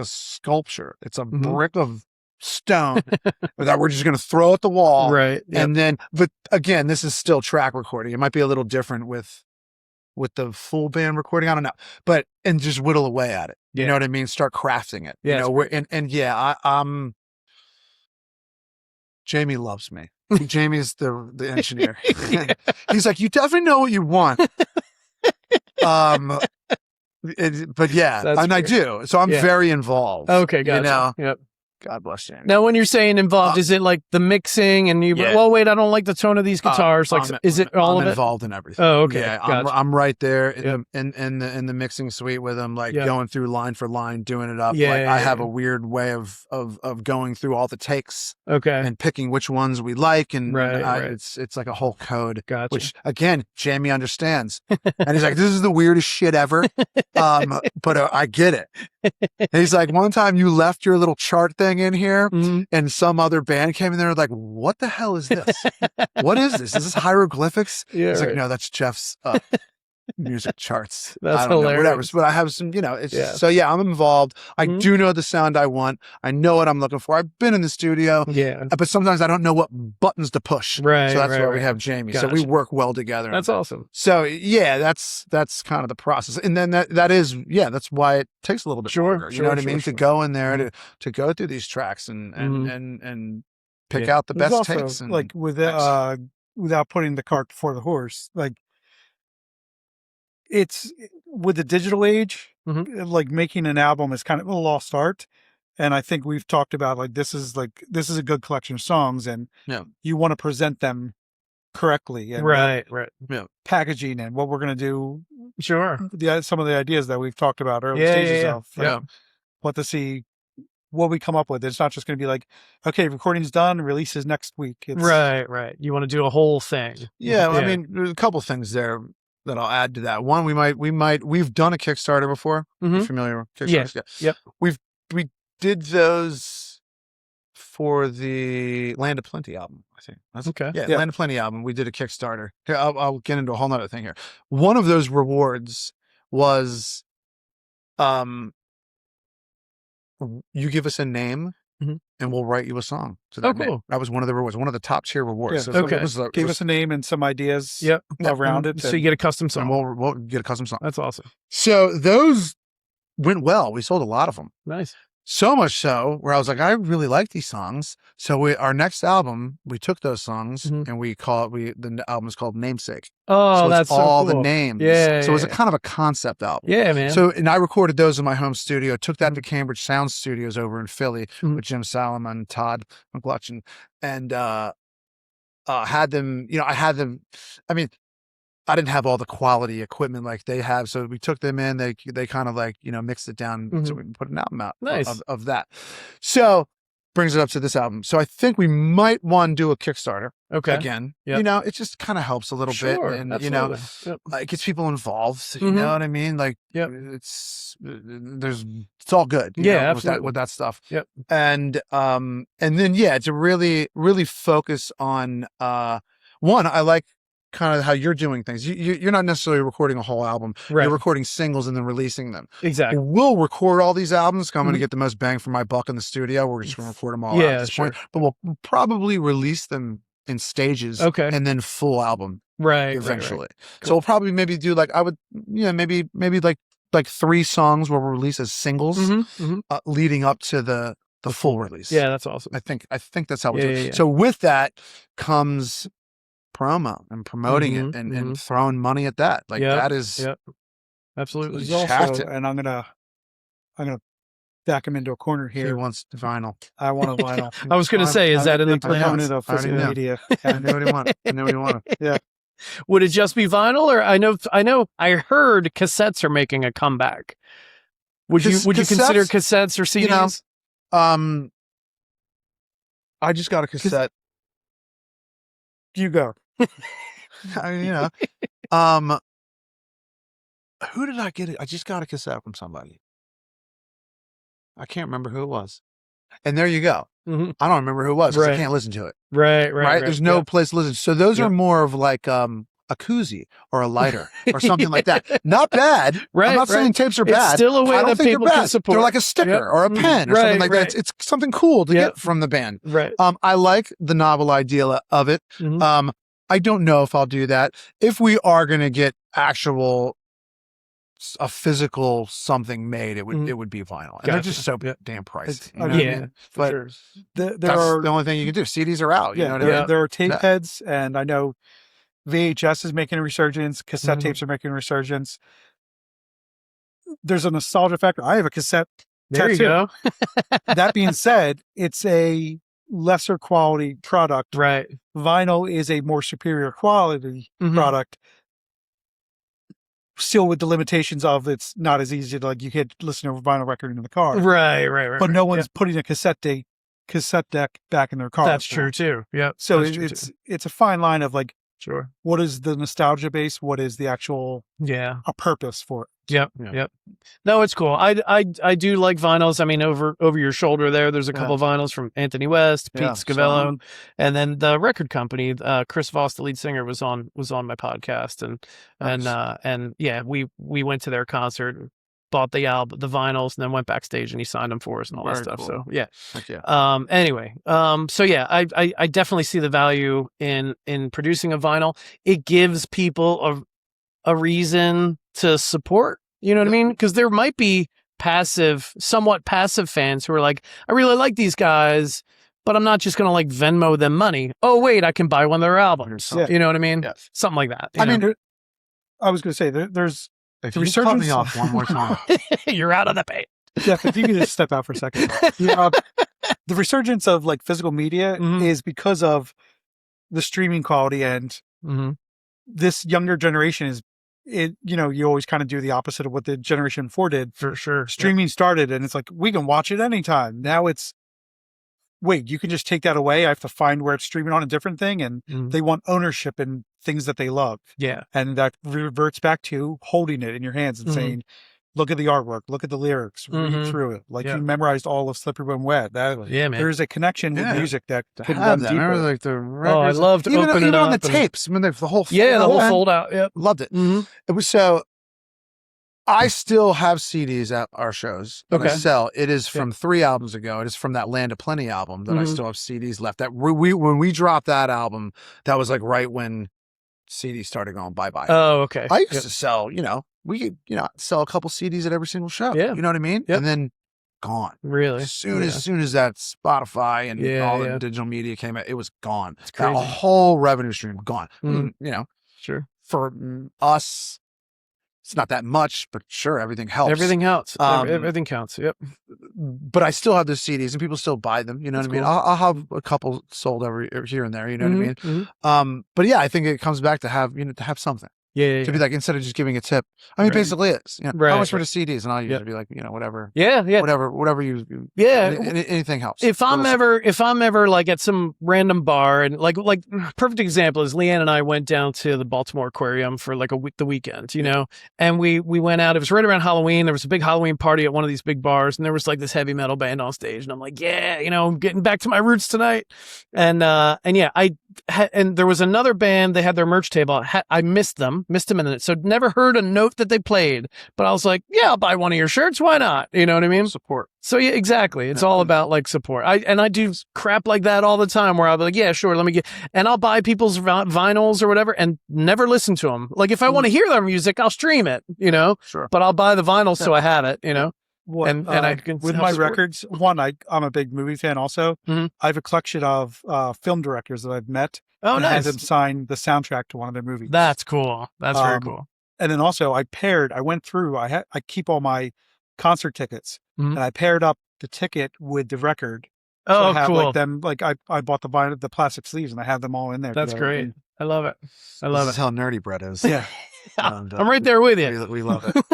sculpture. It's a brick of stone that we're just going to throw at the wall. Right. And then, but again, this is still track recording. It might be a little different with the full band recording. I don't know, and just whittle away at it. You know what I mean? Start crafting it. Yeah, you know, I'm Jamie loves me. Jamie's the engineer. He's like, you definitely know what you want. But yeah, and I do. So I'm very involved. Okay, gotcha. You know? Yep. God bless Jamie. Now, when you're saying involved, is it like the mixing and well, wait, I don't like the tone of these guitars. Is it all of it? I'm involved in everything. Oh, okay. Yeah, gotcha. I'm right there in the mixing suite with him, like going through line for line, doing it up. I have a weird way of going through all the takes. Okay. And picking which ones we like, and right. It's like a whole code. Gotcha. Which again, Jamie understands, and he's like, "This is the weirdest shit ever," but I get it. And he's like, "One time you left your little chart thing in here." And some other band came in there like, what the hell is this? What is this? Is this hieroglyphics? Yeah, He's like, no, that's Jeff's music charts. That's I don't hilarious. know, whatever. But I have some, so yeah, I'm involved. I do know the sound I want. I know what I'm looking for. I've been in the studio. Yeah. But sometimes I don't know what buttons to push. Right. So that's where we have Jamie. Gotcha. So we work well together. That's awesome. So yeah, that's kind of the process. And then that's why it takes a little bit longer. You know what I mean? To go in there to go through these tracks and pick out the best also, takes. And like without putting the cart before the horse, like it's with the digital age, like making an album is kind of a lost art. And I think we've talked about this is a good collection of songs, and you want to present them correctly, and right. packaging and what we're going to do. Sure. Some of the ideas that we've talked about early stages of what to see, what we come up with. It's not just going to be like, okay, recording's done, releases next week. It's, right. You want to do a whole thing. Yeah. I mean, there's a couple things there that I'll add to that. One, we've done a Kickstarter before. You're familiar with Kickstarter? Yeah. Yep. We did those for the Land of Plenty album, I think. That's okay. Yeah, Land of Plenty album. We did a Kickstarter. Here, I'll get into a whole nother thing here. One of those rewards was, you give us a name and we'll write you a song. So that cool. That was one of the rewards, one of the top tier rewards. Yeah. So okay. Give us a name and some ideas around it. So you get a custom song. And we'll get a custom song. That's awesome. So those went well. We sold a lot of them. Nice. So much so where I was like, I really like these songs. So our next album, we took those songs and the album is called Namesake. Oh, so that's all so cool. the names. Yeah. So it was a kind of a concept album. Yeah, man. So, and I recorded those in my home studio, took that to Cambridge Sound Studios over in Philly with Jim Salomon, Todd McLutchin, and had them, I didn't have all the quality equipment like they have. So we took them in, they kind of mixed it down so we can put an album out of that. So brings it up to this album. So I think we might want to do a Kickstarter again. Yep. It just kind of helps a little bit. And, absolutely. It gets people involved. You know what I mean? Like it's all good. Absolutely. With that stuff. Yep. And then, to really, really focus on, one, I like kind of how you're doing things. You're not necessarily recording a whole album. Right. You're recording singles and then releasing them. Exactly. We'll record all these albums. I'm going to get the most bang for my buck in the studio. We're just going to record them all out at this point. But we'll probably release them in stages. Okay. And then full album. Right. Eventually. Right. Cool. So we'll probably maybe do maybe like 3 songs we'll release as singles leading up to the full release. Yeah, that's awesome. I think that's how we'll do it. Yeah. So with that comes promo and promoting it and throwing money at that. Like that is absolutely. You have to. And I'm gonna back him into a corner here. He wants vinyl. I want a vinyl. I was gonna say, is that in the plans? Physical media. I knew what he wanted. I knew what he wanted. Yeah. Would it just be vinyl, or I heard cassettes are making a comeback. Would you consider cassettes or CDs? I just got a cassette. You go. Who did I get it? I just got a cassette from somebody. I can't remember who it was. And there you go. Mm-hmm. I don't remember who it was because Right. I can't listen to it. Right. There's no place to listen. So those are more of like a koozie or a lighter or something like that. Not bad. Right. I'm not saying tapes are It's bad. still a way I don't that think people they're bad. can support. They're like a sticker or a pen or something like that. It's something cool to get from the band. Right. I like the novel idea of it. Mm-hmm. I don't know if I'll do that. If we are going to get a physical something made, it would be vinyl. And they're just so damn pricey. You know what I mean? But sure. that's the only thing you can do. CDs are out. You know what I mean? There are tape heads, and I know VHS is making a resurgence. Cassette tapes are making a resurgence. There's a nostalgia factor. I have a cassette There tattoo. you go. That being said, it's a lesser quality product. Right. Vinyl is a more superior quality product. Still with the limitations of it's not as easy to like you can't listen to a vinyl record in the car. Right. But no one's putting a cassette deck back in their car. That's true too. Yeah. So it's a fine line of like, sure, what is the nostalgia base? What is the actual a purpose for it? Yep. No, it's cool. I do like vinyls. I mean, over your shoulder there's a couple of vinyls from Anthony West, Pete Scavello, and then the record company. Chris Voss, the lead singer, was on my podcast, and we went to their concert, and bought the album, the vinyls, and then went backstage and he signed them for us and all that stuff. Cool. So anyway, so yeah, I definitely see the value in producing a vinyl. It gives people a reason to support, you know what I mean? Because there might be somewhat passive fans who are like, I really like these guys, but I'm not just going to like Venmo them money. Oh, wait, I can buy one of their albums. You know what I mean? Yes. Something like that. I mean, I was going to say, there's if you cut me off one more time, you're out of the paint. Jeff, if you could just step out for a second. The resurgence of like physical media is because of the streaming quality, and this younger generation you always kind of do the opposite of what the generation before did. For sure. Streaming started and it's like, we can watch it anytime. Now it's, wait, you can just take that away. I have to find where it's streaming on a different thing. And they want ownership in things that they love. Yeah. And that reverts back to holding it in your hands and saying, look at the artwork, look at the lyrics, read through it. Like you memorized all of Slippery When Wet. Man. There's a connection with music that could run deeper. Remember like the records. I loved opening it up on the tapes. I mean, the whole fold out. Yep. Loved it. It was so. I still have CDs at our shows that I sell. It is from 3 albums ago. It is from that Land of Plenty album that I still have CDs left. That when we dropped that album, that was like right when CDs started going bye-bye. Oh, okay. I used to sell, we could, sell a couple CDs at every single show. Yeah. You know what I mean? And then gone. Really? As soon as that Spotify and all the digital media came out, it was gone. It's crazy. That whole revenue stream gone. Sure. For us, it's not that much, but sure, everything helps. Everything counts. Everything counts. Yep. But I still have those CDs, and people still buy them. You know what I mean? Cool. I'll have a couple sold every here and there. You know what I mean? But yeah, I think it comes back to have something. To be like, instead of just giving a tip. I mean, basically it's, how much for the CDs? And I'll usually be like, whatever. Whatever you. Anything helps. If I'm ever like at some random bar, and like perfect example is Leanne and I went down to the Baltimore Aquarium for like the weekend, and we went out. It was right around Halloween. There was a big Halloween party at one of these big bars, and there was like this heavy metal band on stage, and I'm like, I'm getting back to my roots tonight. And there was another band. They had their merch table. I missed them in it. So never heard a note that they played, but I was like, I'll buy one of your shirts. Why not? You know what I mean? Support. So yeah, exactly. It's all about like support. I do crap like that all the time where I'll be like, sure, let me get, and I'll buy people's vinyls or whatever and never listen to them. Like if I want to hear their music, I'll stream it, Sure. But I'll buy the vinyl so I have it, And I can with my records, I'm a big movie fan also. I have a collection of film directors that I've met. Oh, nice. I had them sign the soundtrack to one of their movies. That's cool. That's very cool. And then also I went through, I keep all my concert tickets and I paired up the ticket with the record. Oh, so I have, cool. I bought the plastic sleeves and I have them all in there. That's great. I love it. This is how nerdy Brett is. Yeah. I'm right there with you. We love it.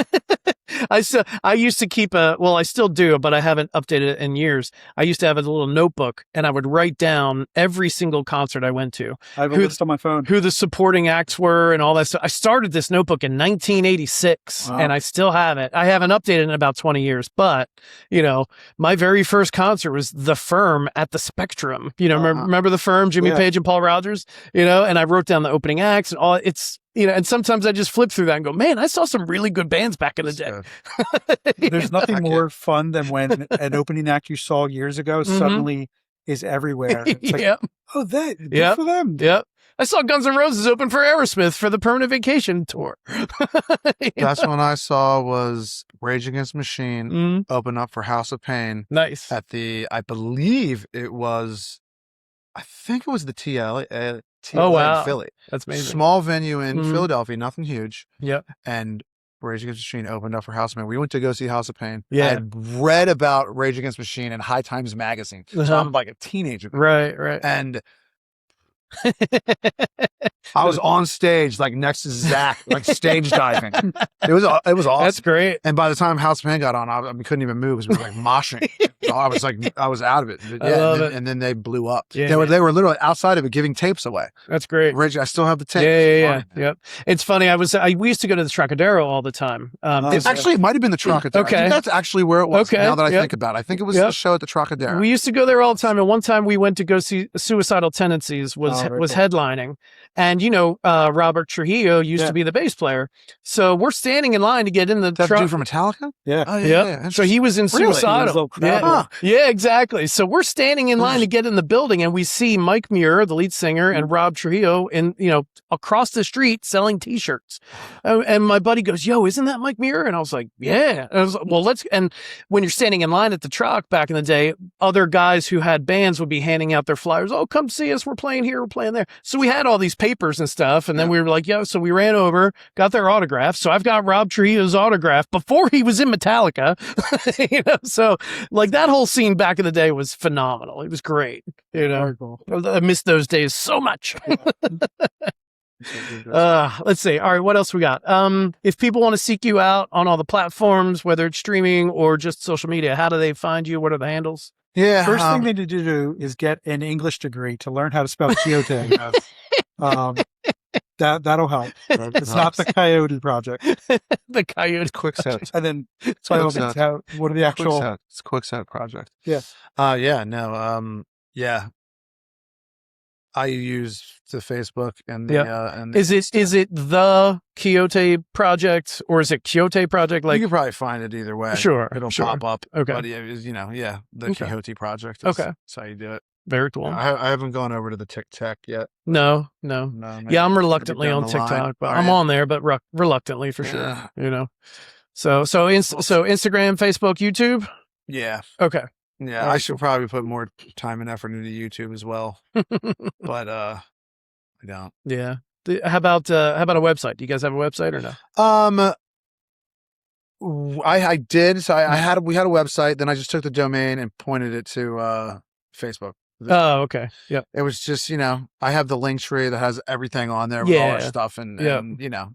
I used to keep I still do, but I haven't updated it in years. I used to have a little notebook, and I would write down every single concert I went to. I have a list on my phone. Who the supporting acts were and all that stuff. I started this notebook in 1986, and I still have it. I haven't updated it in about 20 years, but, my very first concert was The Firm at the Spectrum. Remember The Firm, Jimmy Page and Paul Rogers? And I wrote down the opening acts and all. It's, and sometimes I just flip through that and go, man, I saw some really good bands back in the day. There's nothing more fun than when an opening act you saw years ago suddenly is everywhere. It's like, good for them. Yep. I saw Guns N' Roses open for Aerosmith for the Permanent Vacation tour. Last one I saw was Rage Against the Machine open up for House of Pain. Nice. At I believe it was, I think it was the TL wow. in Philly. That's amazing. Small venue in Philadelphia, nothing huge. Yep. And Rage Against the Machine opened up for House of Pain. We went to go see House of Pain. Yeah. I had read about Rage Against the Machine in High Times magazine. So I'm like a teenager. Right. And I was on stage, like next to Zach, like stage diving. It was awesome. That's great. And by the time House of Pain got on, we couldn't even move because we were like moshing. I was out of it. I love it. And then they blew up. Yeah, they were literally outside of it giving tapes away. That's great. Rich, I still have the tape. Yeah. Yep. It's funny. We used to go to the Trocadero all the time. It might have been the Trocadero. Okay. I think that's actually where it was. Okay. Now that I think about it, I think it was the show at the Trocadero. We used to go there all the time, and one time we went to go see Suicidal Tendencies was headlining, and Robert Trujillo used to be the bass player, so we're standing in line to get in the truck. Dude from Metallica? Yeah. Oh, yeah. So he was in Suicidal. Yeah, exactly. So we're standing in line to get in the building, and we see Mike Muir, the lead singer, and Rob Trujillo across the street selling T-shirts. And my buddy goes, "Yo, isn't that Mike Muir?" And I was like, "Yeah." And I was like, "Well, let's." And when you're standing in line at the truck back in the day, other guys who had bands would be handing out their flyers. "Oh, come see us. We're playing here. We're playing there." So we had all these papers and stuff, and then we were like, "Yo." So we ran over, got their autographs. So I've got Rob Trujillo's autograph before he was in Metallica. So like that whole scene back in the day was phenomenal. It was great. Cool. I missed those days so much. Let's see. All right, what else we got? If people want to seek you out on all the platforms, whether it's streaming or just social media, how do they find you? What are the handles? Yeah. First thing they need to do is get an English degree to learn how to spell Quixote. That'll help. It's not the Coyote Project. The Coyote Quixote. And then what are the actual? Quixote. It's Quixote Project. Yeah. Yeah. I use the Facebook and the is it the Quixote Project or is it Quixote Project? Like you can probably find it either way. Sure, it'll pop up. Okay, but the Quixote Project. That's how you do it. Very cool. I haven't gone over to the TikTok yet. No. Yeah, I'm reluctantly on TikTok, but I'm on there, but reluctantly for sure. So Instagram, Facebook, YouTube. Yeah. Okay. Yeah, I should probably put more time and effort into YouTube as well, but I don't. Yeah. How about a website? Do you guys have a website or no? I did. So we had a website. Then I just took the domain and pointed it to Facebook. Oh, okay. Yeah. It was just, I have the link tree that has everything on there with all our stuff and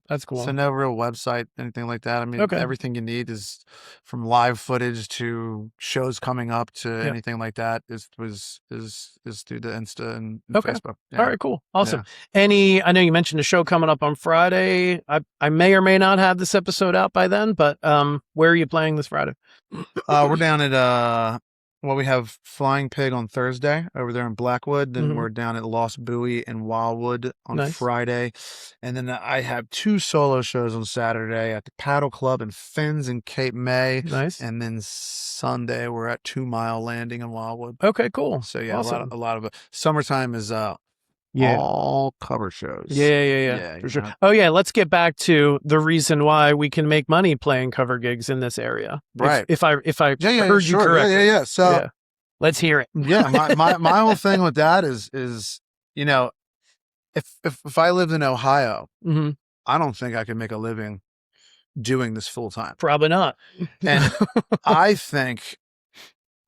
that's cool. So no real website, anything like that. I mean, everything you need is from live footage to shows coming up to anything like that is through the Insta and Facebook. Yeah. All right, cool. Awesome. Yeah. I know you mentioned a show coming up on Friday. I may or may not have this episode out by then, but where are you playing this Friday? We're down at we have Flying Pig on Thursday over there in Blackwood. Then we're down at Lost Buoy in Wildwood on Friday. And then I have 2 solo shows on Saturday at the Paddle Club in Fins in Cape May. Nice. And then Sunday we're at 2 Mile Landing in Wildwood. Okay, cool. So awesome. a lot of it. Summertime is all cover shows. Yeah, for sure. Oh yeah, let's get back to the reason why we can make money playing cover gigs in this area. Right. If I heard you correctly. Yeah. So let's hear it. Yeah, my whole thing with that is if I lived in Ohio, I don't think I could make a living doing this full time. Probably not. And I think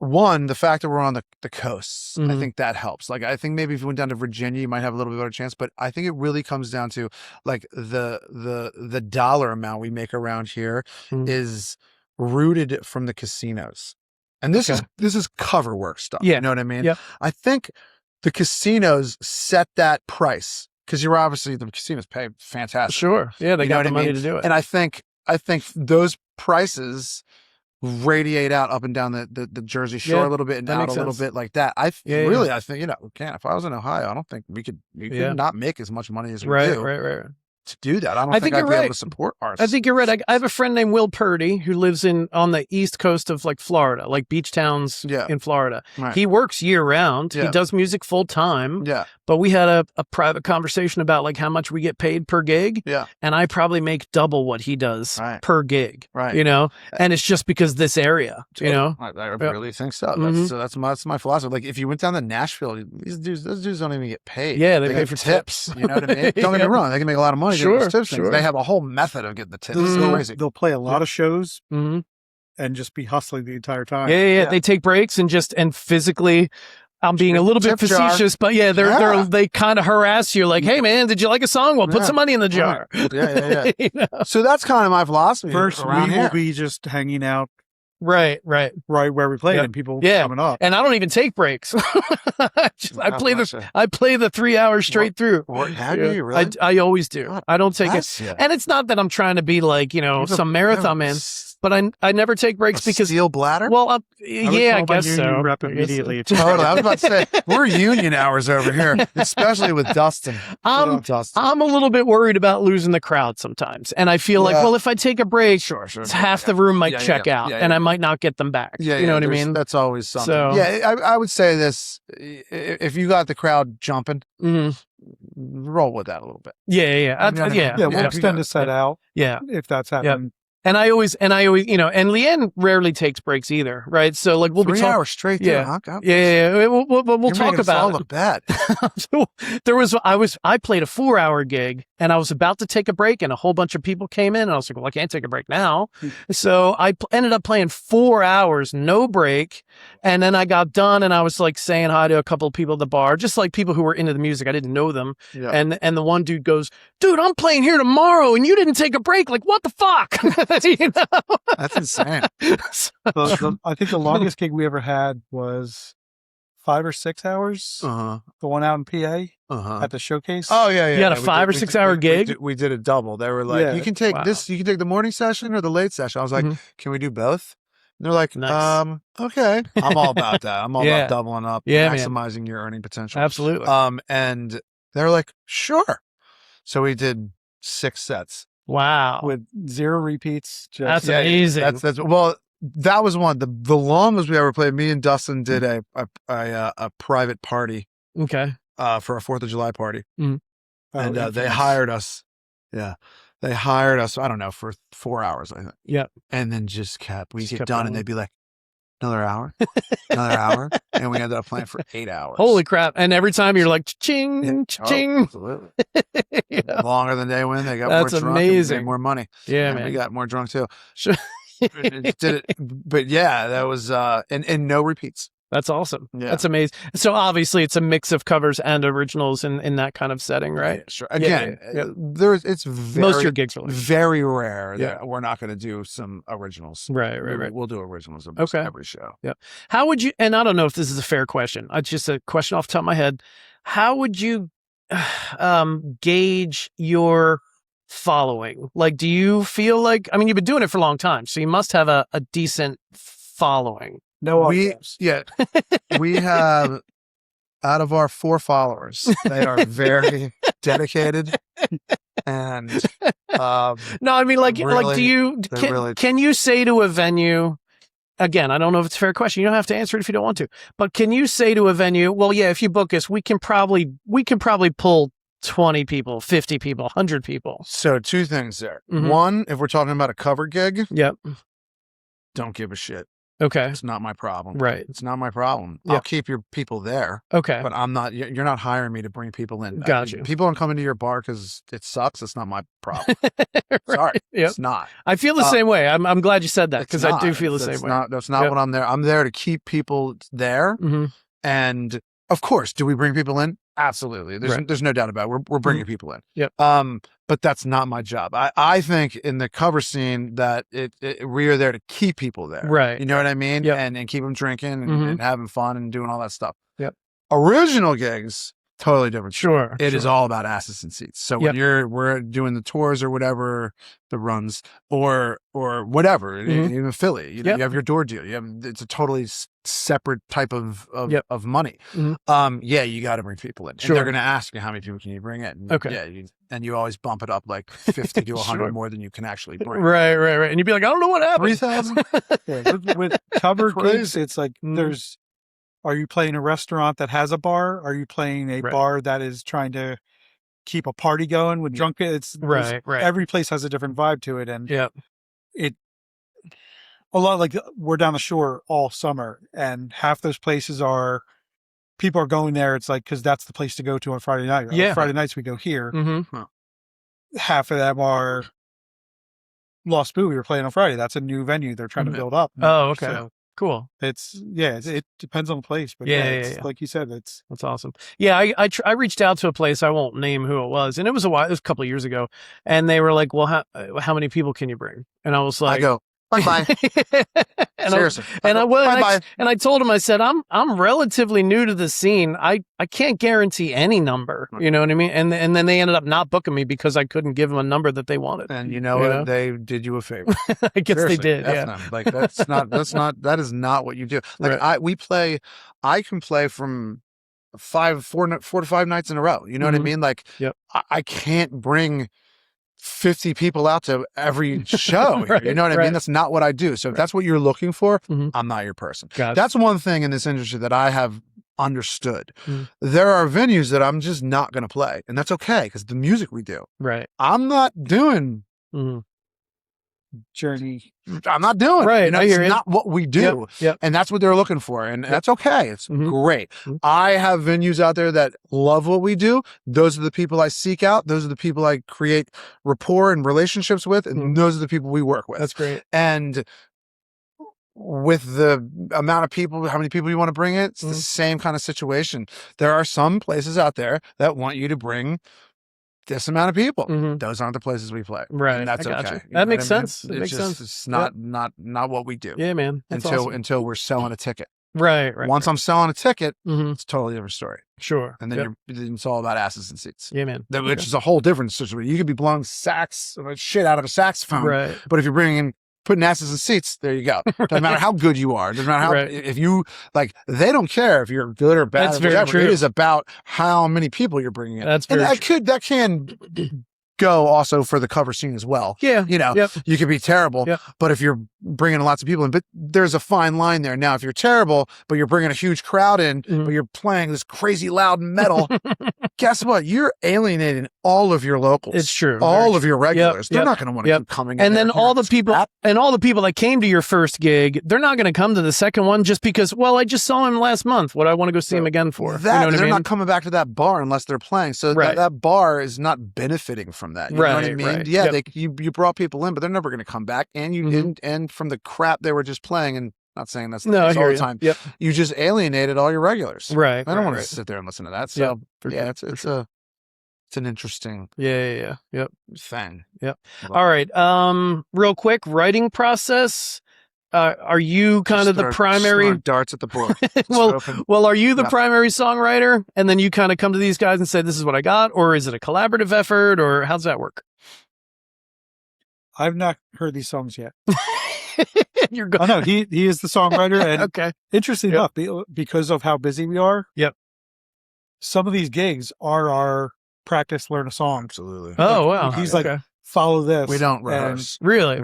one, the fact that we're on the coasts, I Mhm. think that helps. Like, I think maybe if you went down to Virginia, you might have a little bit better chance. But I think it really comes down to like the dollar amount we make around here Mhm. is rooted from the casinos, and this is cover work stuff. Yeah. You know what I mean? Yep. I think the casinos set that price because you're obviously the casinos pay fantastic. Sure. Yeah, they You know got what the I money mean? to do it. And I think those prices radiate out up and down the Jersey Shore Yeah, a little bit and that out makes a little sense. bit like that. I Yeah, really, I think, you know, if I was in Ohio, I don't think we could not make as much money as we do Right. to do that. I don't I think think I'd you're be able right. to support ours. I think you're right. I have a friend named Will Purdy who lives on the east coast of like Florida, like beach towns in Florida. Right. He works year round. Yeah. He does music full time. Yeah. But we had a private conversation about like how much we get paid per gig. Yeah. And I probably make double what he does per gig. Right. You know? And it's just because this area, you know? I really think so. Mhm. That's my philosophy. Like if you went down to Nashville, those dudes don't even get paid. Yeah, they pay get for tips. You know what I mean? Don't get me wrong, they can make a lot of money doing those tips things. They have a whole method of getting the tips. It's crazy. They'll play a lot of shows Mm-hmm. and just be hustling the entire time. Yeah. They take breaks and physically. I'm being a little bit facetious, but yeah, they kind of harass you like, hey man, did you like a song? Well, put some money in the jar. Yeah. You know? So that's kind of my philosophy. First, around we here. will be just hanging out Right where we play and people coming up. And I don't even take breaks. I play the 3 hours straight through. How do you really? I always do. I don't take it. And it's not that I'm trying to be like, you know, some marathon man, but I never take breaks because steel bladder. Well, I guess so. Rep immediately. Totally. I was about to say we're union hours over here, especially with Dustin. I'm a little bit worried about losing the crowd sometimes, and I feel like, well, if I take a break, it's half the room might check out, and I might not get them back. You know what I mean? That's always something. So, I would say this: if you got the crowd jumping, roll with that a little bit. Yeah, we'll extend the set out. Yeah, if that's happening. And I always, you know, and Leanne rarely takes breaks either, right? So like we'll 3 be hours straight. Yeah. We'll talk about it. Look bad. I played a 4-hour gig and I was about to take a break and a whole bunch of people came in and I was like, well, I can't take a break now. So I ended up playing 4 hours, no break. And then I got done and I was like saying hi to a couple of people at the bar, just like people who were into the music. I didn't know them. Yeah. And the one dude goes, dude, I'm playing here tomorrow and you didn't take a break. Like, what the fuck? You know? That's insane. I think the longest gig we ever had was 5 or 6 hours. The one out in PA at the showcase. Oh yeah. You had a 5 or 6 hour gig. We did a double. They were like, you can take this. You can take the morning session or the late session. I was like, can we do both? And they're like, nice. Okay. I'm all about that. I'm all about doubling up, maximizing your earning potential. Absolutely. And they're like, sure. So we did 6 sets. Wow. With 0 repeats. That's amazing. That's well, that was one. The longest we ever played, me and Dustin did a private party. Okay. For a 4th of July party. Mm. And they hired us. Yeah. They hired us, I don't know, for 4 hours, I think. Yeah. And then we'd get done and they'd be like, another hour, another hour. And we ended up playing for 8 hours. Holy crap. And every time you're like, ching, ching. Oh, absolutely. Longer than they win. They got more drunk. Amazing. And more money. Yeah, and man. we got more drunk too. Sure. Did it. But yeah, that was, and no repeats. That's awesome. Yeah. That's amazing. So obviously it's a mix of covers and originals in that kind of setting, right? Yeah, sure. Again, it's very, most of your gigs are like very rare that we're not going to do some originals. Right. We'll do originals every show. Yeah. How would you, and I don't know if this is a fair question. It's just a question off the top of my head. How would you gauge your following? Like, do you feel like, I mean, you've been doing it for a long time, so you must have a decent following. No, we have, out of our 4 followers, they are very dedicated and no, I mean, like do you can you say to a venue, again, I don't know if it's a fair question, you don't have to answer it if you don't want to, but can you say to a venue, well, yeah, if you book us, we can probably pull 20 people, 50 people, 100 people? So 2 things there. Mm-hmm. One, if we're talking about a cover gig, yep, don't give a shit. Okay. It's not my problem. Right. It's not my problem. Yep. I'll keep your people there. Okay. But I'm not, you're not hiring me to bring people in. Got you. People don't come into your bar because it sucks. It's not my problem. Right. Sorry. Yep. It's not. I feel the same way. I'm glad you said that because I do feel the same way. That's not what I'm there. I'm there to keep people there. Mm-hmm. And of course, do we bring people in? Absolutely. There's no doubt about it. We're bringing people in. Yep. But that's not my job. I think in the cover scene that we are there to keep people there. Right. You know what I mean? Yep. And keep them drinking and, Mm-hmm. and having fun and doing all that stuff. Yep. Original gigs, totally different. Sure. It is all about asses and seats. So when we're doing the tours or whatever, the runs or whatever, even Philly, you have your door deal. It's a totally separate type of money. Mm-hmm. You got to bring people in. Sure. And they're going to ask you how many people can you bring in. Okay. Yeah. And you always bump it up like 50 to 100 more than you can actually bring. Right. And you'd be like, I don't know what happened. 3,000. With cover gigs, it's like are you playing a restaurant that has a bar? Are you playing a bar that is trying to keep a party going with drunk? It's right. Every place has a different vibe to it, and a lot like we're down the shore all summer, and half those places are people are going there. It's like because that's the place to go to on Friday night. Yeah, Friday nights we go here. Mm-hmm. Half of them are Lost Boo. We were playing on Friday. That's a new venue they're trying to build up. Oh, okay. So, cool. It depends on the place, but like you said, that's awesome. Yeah, I reached out to a place, I won't name who it was, and it was a couple of years ago, and they were like, "Well, how many people can you bring?" And I was like, I go, bye. Seriously. I told him, I said, I'm relatively new to the scene. I can't guarantee any number. You know what I mean? And then they ended up not booking me because I couldn't give them a number that they wanted. And you know what? They did you a favor. I guess Seriously, they did. Yeah. them. Like that is not what you do. Like I can play from 4 to 5 nights in a row. You know what I mean? Like I can't bring 50 people out to every show. You know what I mean? That's not what I do. So if that's what you're looking for, I'm not your person. That's one thing in this industry that I have understood. There are venues that I'm just not going to play, and that's okay because the music we do. Right. I'm not doing Journey. I'm not doing right. You know, it's not what we do. Yep. And that's what they're looking for. And that's okay. It's great. I have venues out there that love what we do. Those are the people I seek out. Those are the people I create rapport and relationships with. And those are the people we work with. That's great. And with the amount of people, how many people you want to bring in, it's the same kind of situation. There are some places out there that want you to bring this amount of people. Those aren't the places we play. Right. And that's okay. That makes sense. It makes sense. It's not what we do. Yeah, man. That's awesome. Until we're selling a ticket. Right. Once I'm selling a ticket, it's a totally different story. Sure. And then it's all about asses and seats. Yeah, man. Which is a whole different situation. You could be blowing shit out of a saxophone. Right. But if you're putting asses in seats, there you go. Doesn't matter how good you are. Doesn't matter how, if you, they don't care if you're good or bad. That's very true. It is about how many people you're bringing in. That's very true. That can go also for the cover scene as well. Yeah. You know, you could be terrible, but if you're bringing lots of people in, but there's a fine line there. Now, if you're terrible, but you're bringing a huge crowd in, but you're playing this crazy loud metal, guess what? You're alienating all of your locals. It's true. All of your regulars. They're not going to want to keep coming in. And then all the people that came to your first gig, they're not going to come to the second one just because, well, I just saw him last month. What I want to go see him again for? They're not coming back to that bar unless they're playing. So that bar is not benefiting from that. You know what I mean? Right. Yeah, you brought people in, but they're never going to come back. And you didn't. And from the crap they were just playing, and not saying that's the case all the time. You just alienated all your regulars. Right. I don't want to sit there and listen to that. So it's an interesting thing. Yep. All right. Real quick, writing process. Are you kind of the primary darts at the board? well, are you the primary songwriter, and then you kind of come to these guys and say, "This is what I got," or is it a collaborative effort, or how's that work? I've not heard these songs yet. You're going. Oh no, he is the songwriter, and okay. Interesting enough, because of how busy we are. Yep. Some of these gigs are our practice, learn a song. Absolutely. Oh wow. He's like, follow this. We don't rehearse. Really?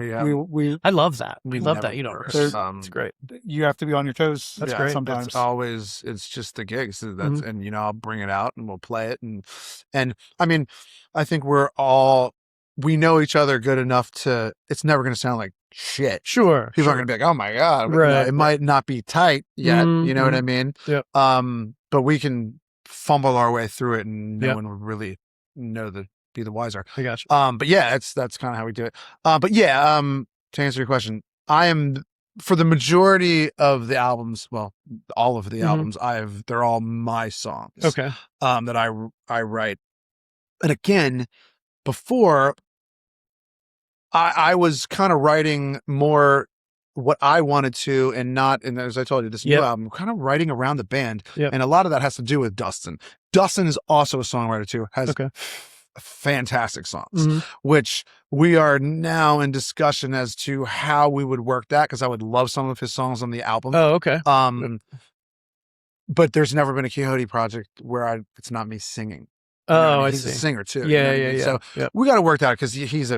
We I love that. We love that you don't rehearse. It's great. You have to be on your toes. That's great. Sometimes it's just the gigs. And I'll bring it out and we'll play it and I mean, I think we're all we know each other good enough to, it's never going to sound like shit. Sure. People aren't going to be like, oh my God. But, Right. it might not be tight yet. You know what I mean? Yep. But we can fumble our way through it and no Yep. one would really be the wiser. I got you. But yeah, that's kind of how we do it. But yeah, to answer your question, I am, for the majority of the albums, well, all of the albums, they're all my songs. Okay. That I write. And again, before I was kind of writing more what I wanted to, and as I told you, this new album, kind of writing around the band. Yep. And a lot of that has to do with Dustin. Dustin is also a songwriter too, has fantastic songs, which we are now in discussion as to how we would work that, because I would love some of his songs on the album. Oh, okay. But there's never been a Quixote project where it's not me singing. Oh, I he's see. a singer too. Yeah, you know what I mean? So we got to work that out, because he's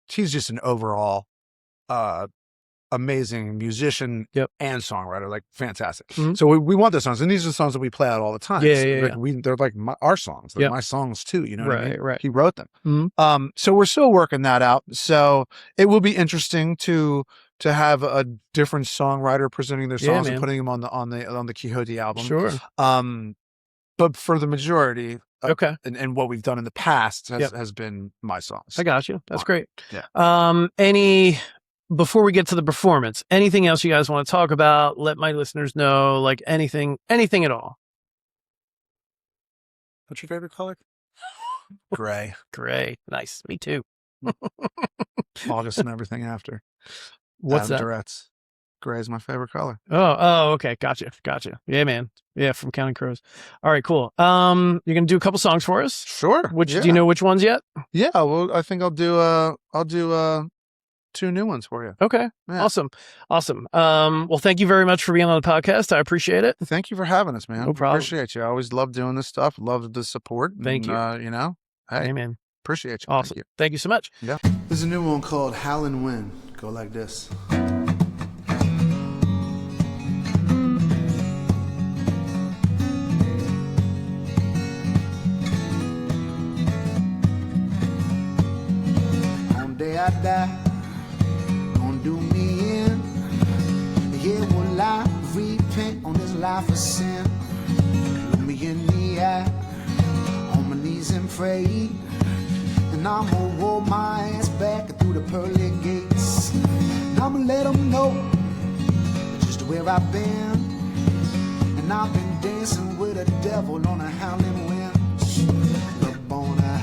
just an overall amazing musician and songwriter, like fantastic. So we want those songs, and these are the songs that we play out all the time. They're like our songs. They're my songs too. You know what I mean? Right. He wrote them. So we're still working that out. So it will be interesting to have a different songwriter presenting their songs and putting them on the Quixote album. Sure. But for the majority, and what we've done in the past has been my songs. I got you. That's great. Yeah. Before we get to the performance, anything else you guys want to talk about? Let my listeners know, like anything at all. What's your favorite color? Gray. Gray. Nice. Me too. August and everything after. What's Adam that? Duretz. Gray is my favorite color. Oh, okay. Gotcha. Yeah, man. Yeah, from Counting Crows. All right, cool. You're gonna do a couple songs for us? Sure. Do you know which ones yet? Yeah, well, I think I'll do 2 new ones for you. Okay. Yeah. Awesome. Well, thank you very much for being on the podcast. I appreciate it. Thank you for having us, man. No problem. Appreciate you. I always love doing this stuff. Love the support. Thank you. Hey, man. Appreciate you. Awesome. Thank you so much. Yeah. There's a new one called Howlin' Wind. Go like this. On day I die, gonna do me in. Yeah, will I repent on this life of sin? Look me in the eye, on my knees and pray. And I'ma roll my ass back through the pearly gates. And I'ma let them know just where I've been. And I've been dancing with the devil on a howling wind. Up on a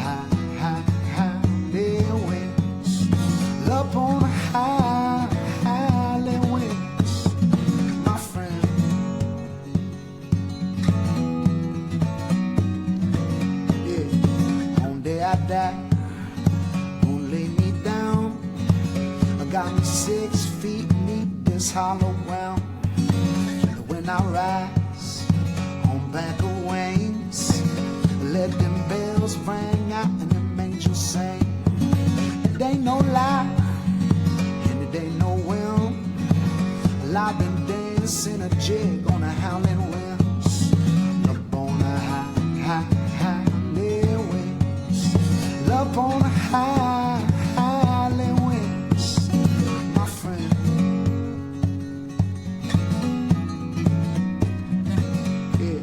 howling winds. Up on a howling winds, my friend. Yeah, on day I die, got me 6 feet deep this hollow ground. When I rise on back of wings, let them bells ring out and them angels sing. It ain't no lie and it ain't no whim. Well, I've been dancing a jig on a howling winds. Up on a howling winds. Up on a howling winds, my friend. Yeah,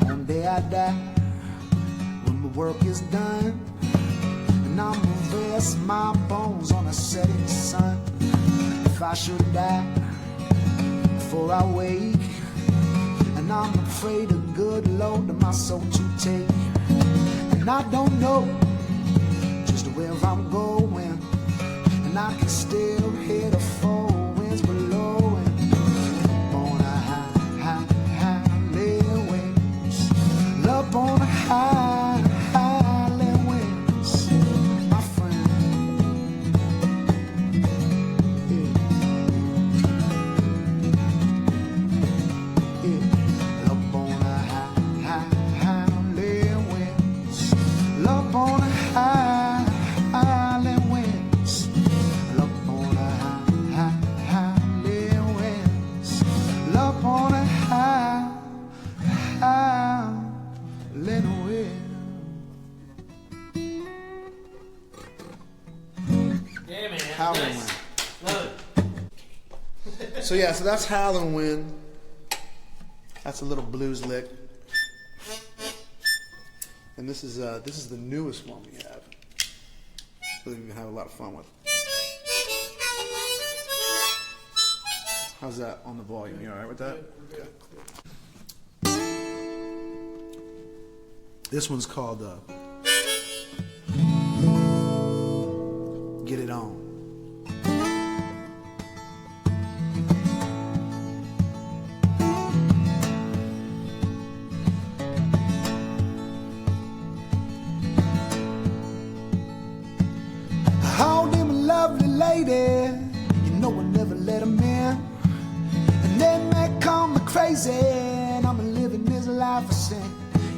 one day I die when my work is done, and I'ma rest my bones on a setting sun. If I should die before I wake, and I'ma pray the good Lord to my soul to take. And I don't know just where I'm going, and I can still hear the four winds blowing. Up on a howling winds, up on a howling winds, my friend. Yeah. Up on a howling winds, up on a howling winds, up on a Howling Wind. So yeah, so that's Howling Wind. That's a little blues lick. And this is the newest one we have. That we can have a lot of fun with. How's that on the volume? You all right with that? Okay. This one's called Get It On. I hold him a lovely lady, you know I never let him in. And they may call me crazy, and I'm living this life of sin.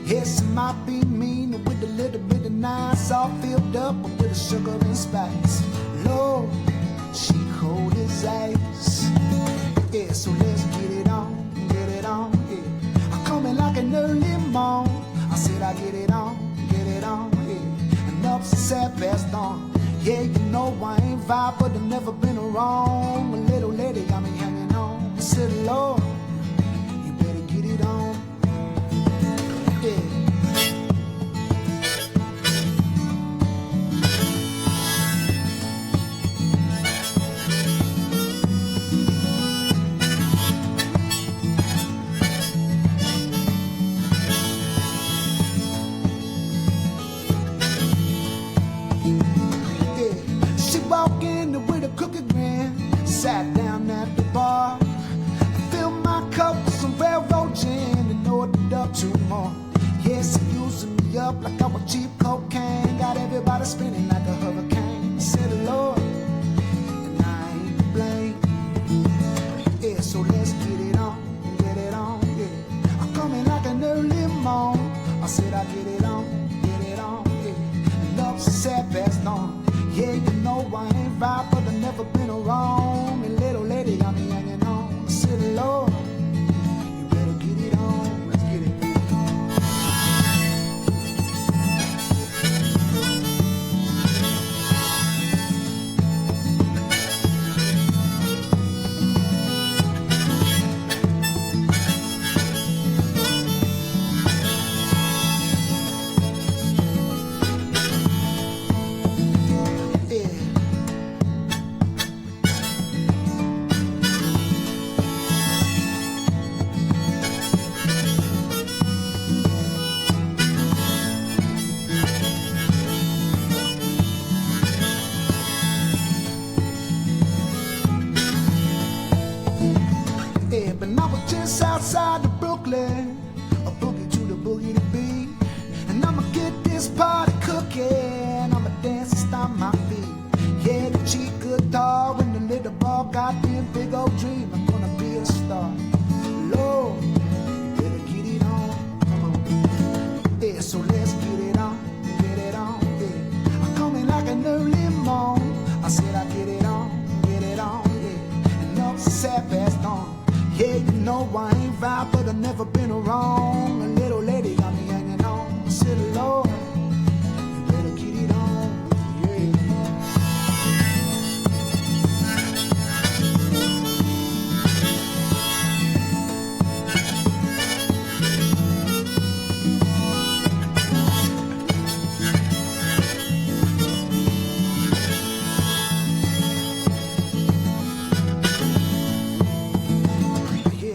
Yes, it might be mean with a little bit of nice, all filled up with the sugar and spice. Lord, she cold as ice. Yeah, so let's get it on, yeah. I'm coming like an early morn. I said I get it on, yeah. And up since that passed on. Yeah, you know I ain't vibe, but I've never been wrong. A little lady got me hanging on. I said, Lord, you better get it on. Yeah. Walk in with a cookie grin, sat down at the bar. I filled my cup with some railroad gin and ordered up 2 more. Yes, he using me up like I was cheap cocaine. Got everybody spinning like a hurricane. I said, Lord, and I ain't to blame. Yeah, so let's get it on, yeah. I'm coming like an early morn. I said I get it on, yeah. And up since that passed on. Yeah, you know I ain't right, but I've never been wrong. A little lady got me hanging on. I said, Lord, you better get it on. Let's get it. But now we're just outside of Brooklyn, a boogie to the boogie to beat. And I'ma get this party cooking, I'ma dance and stomp my feet. Yeah, the cheap guitar and the little ball got me a big old dream. I'm gonna be a star. Lord, you better get it on, come on. Yeah, so let's get it on, yeah. I'm coming like an early morn. I said I get it on, yeah. And up since that passed on. Yeah, you know I ain't right, but I've never been wrong. A little lady got me hanging on. I said, Lord, you better get it on, yeah.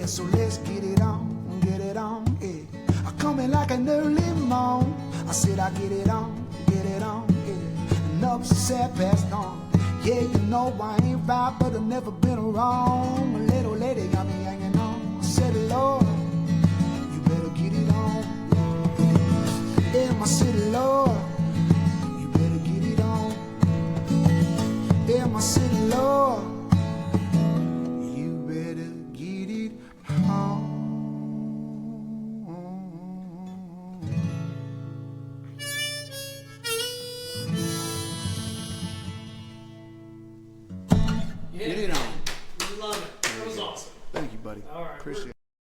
So let's get it on, yeah. I'm coming like an early morn. I said I get it on, yeah. And up since that passed on. Yeah, you know I ain't right, but I've never been wrong. A little lady got me hanging on. I said, Lord, you better get it on. Yeah, I said, Lord, you better get it on. Yeah, I said, Lord, you better get it on. Get it on. We love it. That was awesome. Thank you, buddy. All right. Appreciate it.